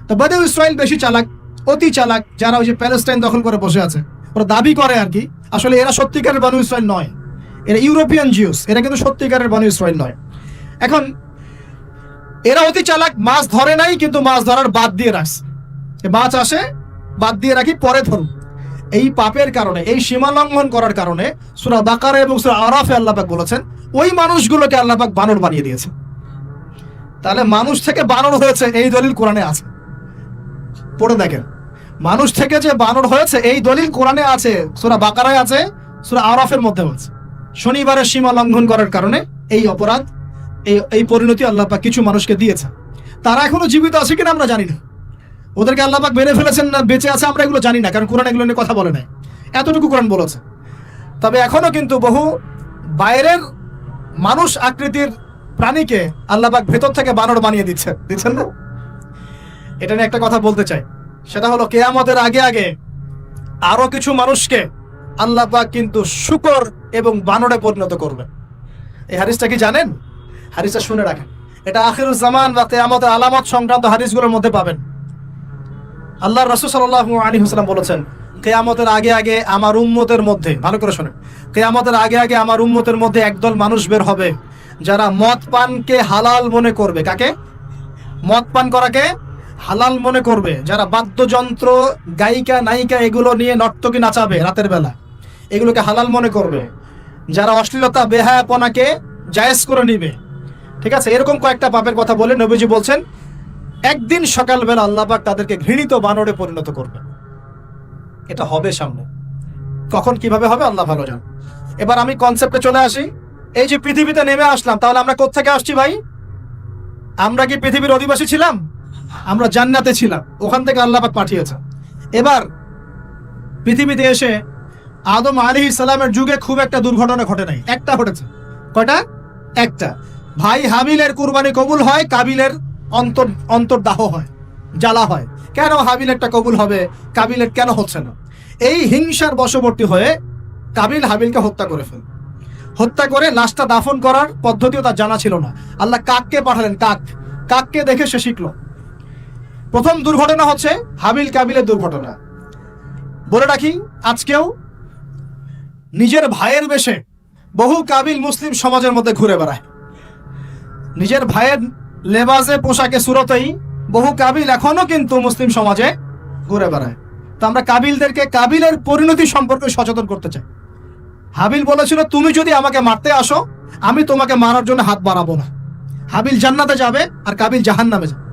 তো বনু ইসরাইল বেশি চালাক, অতি চালাক, যারা ওই যে প্যালেস্টাইন দখল করে বসে আছে, ওরা দাবি করে আর কি, আসলে এরা সত্যিকারের বনু ইসরাইল নয়, এরা ইউরোপিয়ান জিউস, এরা কিন্তু সত্যিকারের বনু ইসরাইল নয়। এখন এরা অতি চালাক, মাছ ধরে নাই, কিন্তু মাছ ধরার বাদ দিয়ে রাখছে। মাছ আসে, বাদ দিয়ে রাখি, পরে ধরুন। এই পাপের কারণে, এই সীমা লঙ্ঘন করার কারণে সূরা বাকারা এবং সূরা আরাফে আল্লাহ পাক বলেছেন ওই মানুষগুলোকে আল্লাহ পাক বানর বানিয়ে দিয়েছে। তাহলে মানুষ থেকে বানর হয়েছে এই দলিল কোরআনে আছে, পড়ে দেখেন। মানুষ থেকে যে বানর হয়েছে এই দলিল কোরআনে আছে, সূরা বাকারায় আছে, সূরা আরাফের মধ্যে আছে। শনিবারের সীমা লঙ্ঘন করার কারণে এই অপরাধ, এই পরিণতি আল্লাহ পাক কিছু মানুষকে দিয়েছে। তারা এখনো জীবিত আছে কিনা আমরা জানি না, ওদেরকে আল্লাহ পাক মেরে ফেলেছেন না বেঁচে আছে আমরা এগুলো জানি না, কারণ কোরআন এগুলো নিয়ে কথা বলে নাই। এতটুকু কোরআন বলেছে। তবে এখনো কিন্তু বহু বাইরের মানুষ আকৃতির প্রাণীকে আল্লাহ পাক ভেতর থেকে বানর বানিয়ে দিচ্ছেন না। এটা নিয়ে একটা কথা বলতে চাই, সেটা হলো কিয়ামতের আগে আগে আরো কিছু মানুষকে আল্লাহ পাক কিন্তু শূকর এবং বানরে পরিণত করবেন। এই হাদিসটা কি জানেন? হাদিসটা শুনে রাখেন, এটা আখিরুজ জামান বা কিয়ামতের আলামত সংক্রান্ত হাদিসগুলোর মধ্যে পাবেন। আল্লাহর রাসূল সাল্লাল্লাহু আলাইহি ওয়াসাল্লাম বলেছেন কিয়ামতের আগে আগে আমার উম্মতের মধ্যে, ভালো করে শুনেন, কিয়ামতের আগে আগে আমার উম্মতের মধ্যে একদল মানুষ বের হবে যারা মদ পানকে হালাল মনে করবে। কাকে? মদ পান করাকে হালাল মনে করবে। যারা বাদ্যযন্ত্র, গায়িকা, নায়িকা এগুলো নিয়ে নর্তকী নাচাবে রাতের বেলা, এগুলোকে হালাল মনে করবে। যারা অশ্লীলতা, বেহায়াপনাকে জায়েজ করে নিবে, ঠিক আছে, এরকম কয়েকটা পাপের কথা বলে নবীজি বলছেন একদিন সকালবেলা আল্লাহ পাক তাদেরকে ঘৃণিত বানরে পরিণত করবে। এটা হবে সামনে, কখন কিভাবে হবে আল্লাহ ভালো জানেন। এবার আমি কনসেপ্টে চলে আসি। এই যে পৃথিবীতে নেমে আসলাম, তাহলে আমরা কোত্থেকে আসছি ভাই? আমরা কি পৃথিবীর অধিবাসী ছিলাম? আমরা জান্নাতে ছিলাম, ওখান থেকে আল্লাহ পাক পাঠিয়েছে। এবার পৃথিবীতে এসে আদম আলাইহিস সালামের যুগে খুব একটা দুর্ঘটনা ঘটে নাই, একটা ঘটেছে। কয়টা? একটা। ভাই হাবিলের কুরবানি কবুল হয়, কাবিলের অন্তর্দাহ হয়। জ্বালা হয়, কেন হাবিলেরটা কবুল হবে, কাবিলের কেন হচ্ছে না। এই হিংসার বশবর্তী হয়ে কাবিল হাবিলকে হত্যা করে ফেল। হত্যা করে লাশটা দাফন করার পদ্ধতিও তার জানা ছিল না। আল্লাহ কাককে পাঠালেন, কাককে দেখে সে শিখলো। প্রথম দুর্ঘটনা হচ্ছে হাবিল কাবিলের দুর্ঘটনা। বলে রাখি, আজকেও নিজের ভাইয়ের বেশে বহু কাবিল মুসলিম সমাজের মধ্যে ঘুরে বেড়ায়। নিজের ভাইয়ের লেবাসে, পোশাকে, সুরতেই বহু কাবিল এখনো কিন্তু মুসলিম সমাজে ঘুরে বেড়ায়। তো আমরা কাবিলদেরকে কাবিলের পরিণতি সম্পর্কে সচেতন করতে চাই। হাবিল বলেছিল, তুমি যদি আমাকে মারতে আসো, আমি তোমাকে মারার জন্য হাত বাড়াবো না। হাবিল জান্নাতে যাবে আর কাবিল জাহান্নামে যাবে।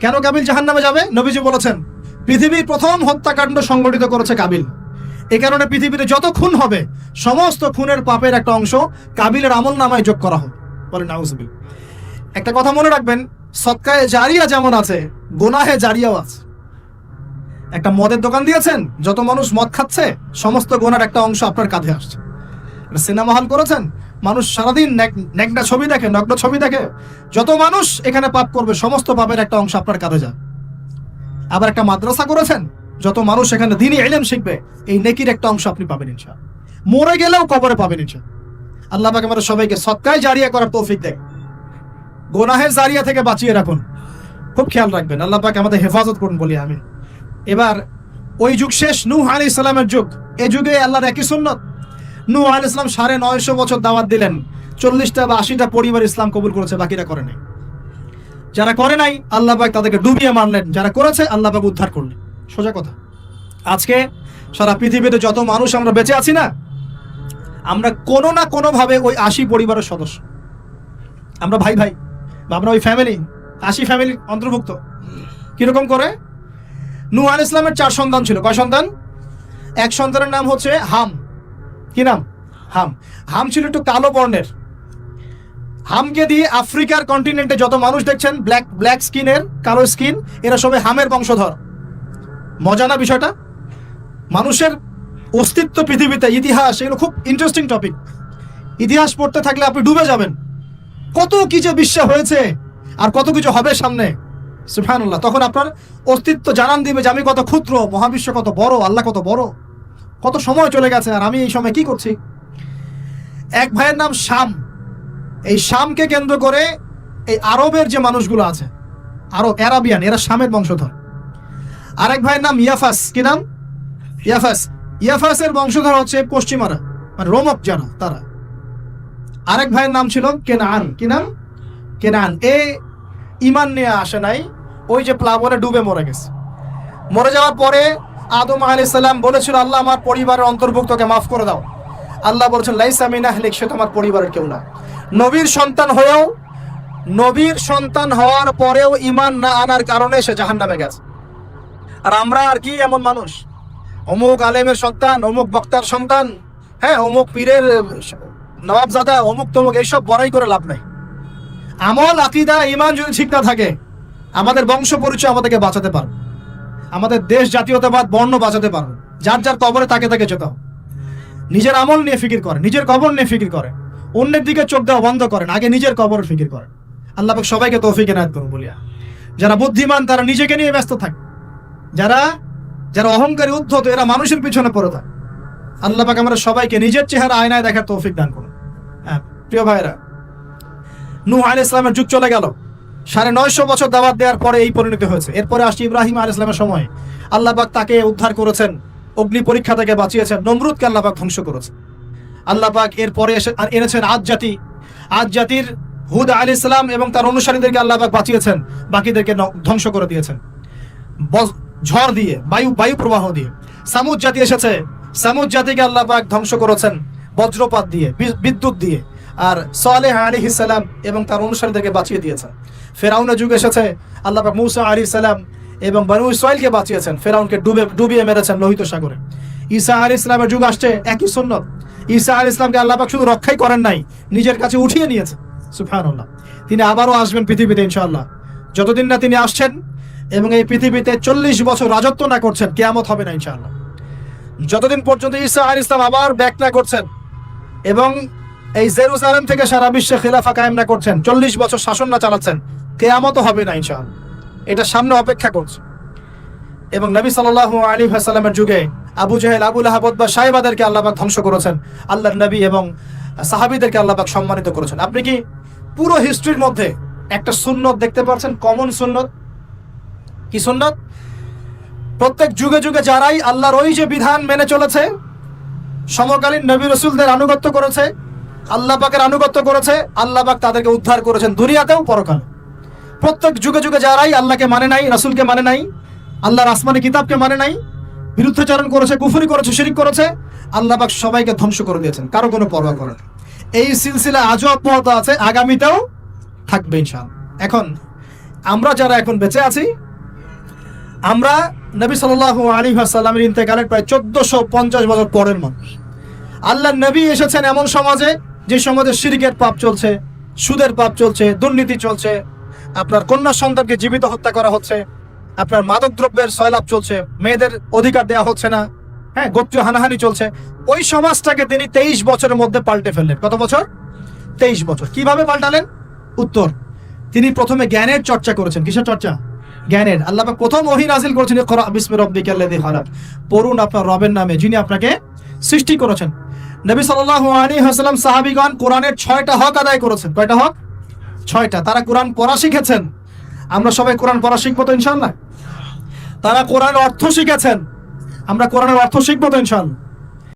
কেন কাবিল জাহান্নামে যাবে? নবীজি বলেছেন, পৃথিবীর প্রথম হত্যাকাণ্ড সংগঠিত করেছে কাবিল। এ কারণে পৃথিবীতে যত খুন হবে, সমস্ত খুনের পাপের একটা অংশ কাবিলের আমল নামায় যোগ করা হবে। বলে নাউজুবিল্লাহ। একটা কথা মনে রাখবেন, সদকায়ে জারিয়া যেমন আছে, গুনাহে জারিয়াও আছে। একটা মদের দোকান দিয়েছেন, যত মানুষ মদ খাচ্ছে, সমস্ত গুনার একটা অংশ আপনার কাঁধে আসছে। সিনেমা হল করেছেন, মানুষ সারাদিন নেকড়া ছবি দেখে, নগ্ন ছবি দেখে, যত মানুষ এখানে পাপ করবে, সমস্ত পাপের একটা অংশ আপনার কাঁধে যায়। আবার একটা মাদ্রাসা করেছেন, যত মানুষ এখানে দ্বীনি ইলম শিখবে, এই নেকির একটা অংশ আপনি পাবেন ইনশাআল্লাহ। মরে গেলেও কবরে পাবেন ইনশাআল্লাহ। আল্লাহ পাক আমাদের সবাইকে সদকায়ে জারিয়া করার তৌফিক দেয়, গুনাহের জারিয়া থেকে বাঁচিয়ে রাখুন। খুব খেয়াল রাখবেন, আল্লাহ পাক আমাদের হেফাজত করুন বলি আমিন। এবার ওই যুগ শেষ, নূহ আলাইহিস সালামের যুগ। এই যুগে আল্লাহর একই সুন্নত। নূহ আলাইহিস সালাম 950 বছর দাওয়াত দিলেন, 40টা বা 80টা পরিবার ইসলাম কবুল করেছে, বাকিরা করে নাই। যারা করে নাই আল্লাহ পাক তাদেরকে ডুবিয়ে মারলেন, যারা করেছে আল্লাহ পাক উদ্ধার করলেন। সোজা কথা। আজকে সারা পৃথিবীতে যত মানুষ আমরা বেঁচে আছি না, আমরা কোনো না কোনো ভাবে ওই 80 পরিবারের সদস্য। আমরা ভাই ভাই, বা আমরা ওই ফ্যামিলি, 80 ফ্যামিলির অন্তর্ভুক্ত। কিরকম করে? নূহ আলাইহিস সালামের 4 সন্তান ছিল। কয় সন্তান? এক সন্তানের নাম হচ্ছে হাম। কি নাম? হাম। হাম ছিল একটু কালো বর্ণের। হামকে দিয়ে আফ্রিকার কন্টিনেন্টে যত মানুষ দেখছেন, ব্ল্যাক স্কিনের, কালো স্কিন, এরা সবাই হামের বংশধর। মজা না বিষয়টা? মানুষের অস্তিত্ব পৃথিবীতে, ইতিহাস, এগুলো খুব ইন্টারেস্টিং টপিক। ইতিহাস পড়তে থাকলে আপনি ডুবে যাবেন। কত কি যে বিশ্ব হয়েছে আর কত কিছু হবে সামনে, সুবহানাল্লাহ। তখন আপনার অস্তিত্ব জানান দিবে যে আমি কত ক্ষুদ্র, মহাবিশ্ব কত বড়, আল্লাহ কত বড়, কত সময় চলে গেছে আর আমি এই সময় কি করছি। এক ভাইয়ের নাম শাম। এই শামকে কেন্দ্র করে এই আরবের যে মানুষগুলো আছে, আরব, অ্যারাবিয়ান, এরা শামের বংশধর। আরেক ভাইয়ের নাম ইয়াফাস। কি নাম? ইয়াফাস। ইয়াফাসের বংশধর হচ্ছে পশ্চিমারা, মানে রোমক যারা, তারা। আরেক ভাইয়ের নাম ছিল কেনান। কি নাম? কেনান। এ ইমান নিয়ে আসে নাই, ওই যে প্লাবনে ডুবে মরে গেছে। মরে যাওয়ার পরে আদম আলাইহিস সালাম বলেছিল, আল্লাহ আমার পরিবারের অন্তর্ভুক্তকে মাফ করে দাও। আল্লাহ বলেছেন, লাইসা মিন আহলিক, সে তোমার পরিবারের কেউ না। নবীর সন্তান হওয়ার পরেও ইমান না আনার কারণে সে জাহান্নামে গেছে। আর আমরা আর কি এমন মানুষ, অমুক আলেমের সন্তান, অমুক বক্তার সন্তান, হ্যাঁ, অমুক পীরের নবাবজাদা, অমুক তমুক, এইসব বড়াই করে লাভ নাই। আমল, আকীদা, ঈমান যদি ঠিক না থাকে, আমাদের বংশ পরিচয় আমাদেরকে বাঁচাতে পারবে, আমাদের দেশ, জাতীয়তাবাদ, বর্ণ বাঁচাতে পারবে। যার যার কবরে তাকে যেতে হবে। নিজের আমল নিয়ে ফিকির করে, নিজের কবর নিয়ে ফিকির করে, অন্যের দিকে চোখ দেওয়া বন্ধ করেন, আগে নিজের কবরের ফিকির করেন। আল্লাহ পাক সবাইকে তৌফিক এনায়েত করুন বলিয়া। যারা বুদ্ধিমান তারা নিজেকে নিয়ে ব্যস্ত থাকে, যারা অহংকারী, উদ্ধত, এরা মানুষের পিছনে পড়ে থাকে। আল্লাহ পাক আমরা সবাইকে নিজের চেহারা আয়নায় দেখার তৌফিক দান করুন। হ্যাঁ প্রিয় ভাইরা, নূহ আলাইহিস সালামের যুগ চলে গেল। 950 বছর দাওয়াত দেওয়ার পরে এই পরিণতি হয়েছে। এরপরে আসছে ইব্রাহিম আলাইহিস সালামের সময়। আল্লাহ পাক তাকে উদ্ধার করেছেন, অগ্নি পরীক্ষা থেকে বাঁচিয়েছেন। নমরুদকে আল্লাহ পাক ধ্বংস করেছেন। আল্লাহ পাক এরপরে এনেছেন আদ জাতির হুদ আলাইহিস সালাম এবং তার অনুসারীদেরকে আল্লাহ পাক বাঁচিয়েছেন, বাকিদেরকে ধ্বংস করে দিয়েছেন ঝড় দিয়ে, বায়ু প্রবাহ দিয়ে। সামুদ জাতি এসেছে, সামুদ জাতিকে আল্লাহ পাক ধ্বংস করেছেন বজ্রপাত দিয়ে, বিদ্যুৎ দিয়ে। আর সালেহ আলাইহিস সালাম এবং তার অনুসারীদেরকে বাঁচিয়ে দিয়েছেন। ফেরাউনের যুগ এসেছে, আল্লাহ পাক মূসা আলাইহিস সালাম এবং বনু ইসরাইলকে বাঁচিয়েছেন, ফেরাউনকে ডুবিয়ে মেরেছেন লোহিত সাগরে। ঈসা আলাইহিস সালামের যুগ আসছে, একই সুন্নত। ঈসা আলাইহিস সালামকে আল্লাহ পাক শুধু রক্ষাই করেন নাই, নিজের কাছে উঠিয়ে নিয়েছেন। সুবহানাল্লাহ। তিনি আবারও আসবেন পৃথিবীতে ইনশাআল্লাহ। যতদিন না তিনি আসছেন এবং এই পৃথিবীতে 40 বছর রাজত্ব না করছেন, কিয়ামত হবে না ইনশাআল্লাহ। যতদিন পর্যন্ত ঈসা আলাইহিস সালাম আবার ব্যাক না করছেন এবং এই জেরুজালেম থেকে সারা বিশ্বে খিলাফা কায়েম না করছেন, 40 বছর শাসন না চালাচ্ছেন, কিয়ামত হবে না ইনশাআল্লাহ। এটা সামনে অপেক্ষা করছে। এবং নবী সাল্লাল্লাহু আলাইহি ওয়াসাল্লামের যুগে আবু জাহেল, আবু লাহাব বা সাহেবাদেরকে আল্লাহ পাক ধ্বংস করেছেন, আল্লাহর নবী এবং সাহাবীদেরকে আল্লাহ পাক সম্মানিত করেছেন। আপনি কি পুরো হিস্ট্রির মধ্যে একটা সুন্নত দেখতে পাচ্ছেন, কমন সুন্নত? কি সুন্নত? প্রত্যেক যুগে যুগে যারাই আল্লাহর ওই যে বিধান মেনে চলেছে, সমকালীন নবী রাসূলদের আনুগত্য করেছে, আল্লাহ পাকের আনুগত্য করেছে, আল্লাহ পাক তাদেরকে উদ্ধার করেছেন দুনিয়াতেও পরকালে। প্রত্যেক যুগে যুগে যারাই আল্লাহকে মানে নাই, রাসূলকে মানে নাই, আল্লাহর আসমানি কিতাবকে মানে নাই, বিরুদ্ধাচরণ করেছে, কুফরি করেছে, শিরিক করেছে, আল্লাহ পাক সবাইকে ধ্বংস করে দিয়েছেন, কারো কোনো পরোয়া করেন। এই সিলসিলা আজও অব্যাহত আছে, আগামীতেও থাকবে ইনশাআল্লাহ। এখন আমরা যারা এখন বেঁচে আছি, আমরা নবী সাল্লাল্লাহু আলাইহি ওয়াসাল্লামের ইন্তেকালের প্রায় 1450 বছর পরের মানুষ। আল্লাহর নবী এসেছেন এমন সমাজে, যে সমাজে শিরকের পাপ চলছে, সুদের পাপ চলছে, দুর্নীতি চলছে, আপনার কন্যা সন্তানকে জীবিত হত্যা করা হচ্ছে, আপনার মাদক দ্রব্যের সয়লাভ চলছে, মেয়েদের অধিকার দেওয়া হচ্ছে না, হ্যাঁ, গোত্রীয় হানাহানি চলছে। ওই সমাজটাকে তিনি 23 বছরের মধ্যে পাল্টে ফেললেন। কত বছর? 23 বছর। কিভাবে পাল্টালেন? উত্তর, তিনি প্রথমে জ্ঞানের চর্চা করেছেন। কিসের চর্চা? জ্ঞানের। আল্লাহ পাক প্রথম ওহী নাযিল করেছেন, ইকরা বিসমি রাব্বিকাল্লাযী খালাক, পড়ুন আপনার রবের নামে যিনি আপনাকে সৃষ্টি করেছেন। নবী সাল্লাল্লাহু আলাইহি ওয়াসাল্লাম সাহাবীগণ কোরআনের 6টা হক আদায় করেছেন। কয়টা হক? 6টা। তারা কোরআন পড়া শিখেছেন। আমরা সবাই কোরআন পড়া শিখবো তো ইনশাআল্লাহ? তারা কোরআনের অর্থ শিখেছেন। আমরা কোরআনের অর্থ শিখবো তো ইনশাআল্লাহ?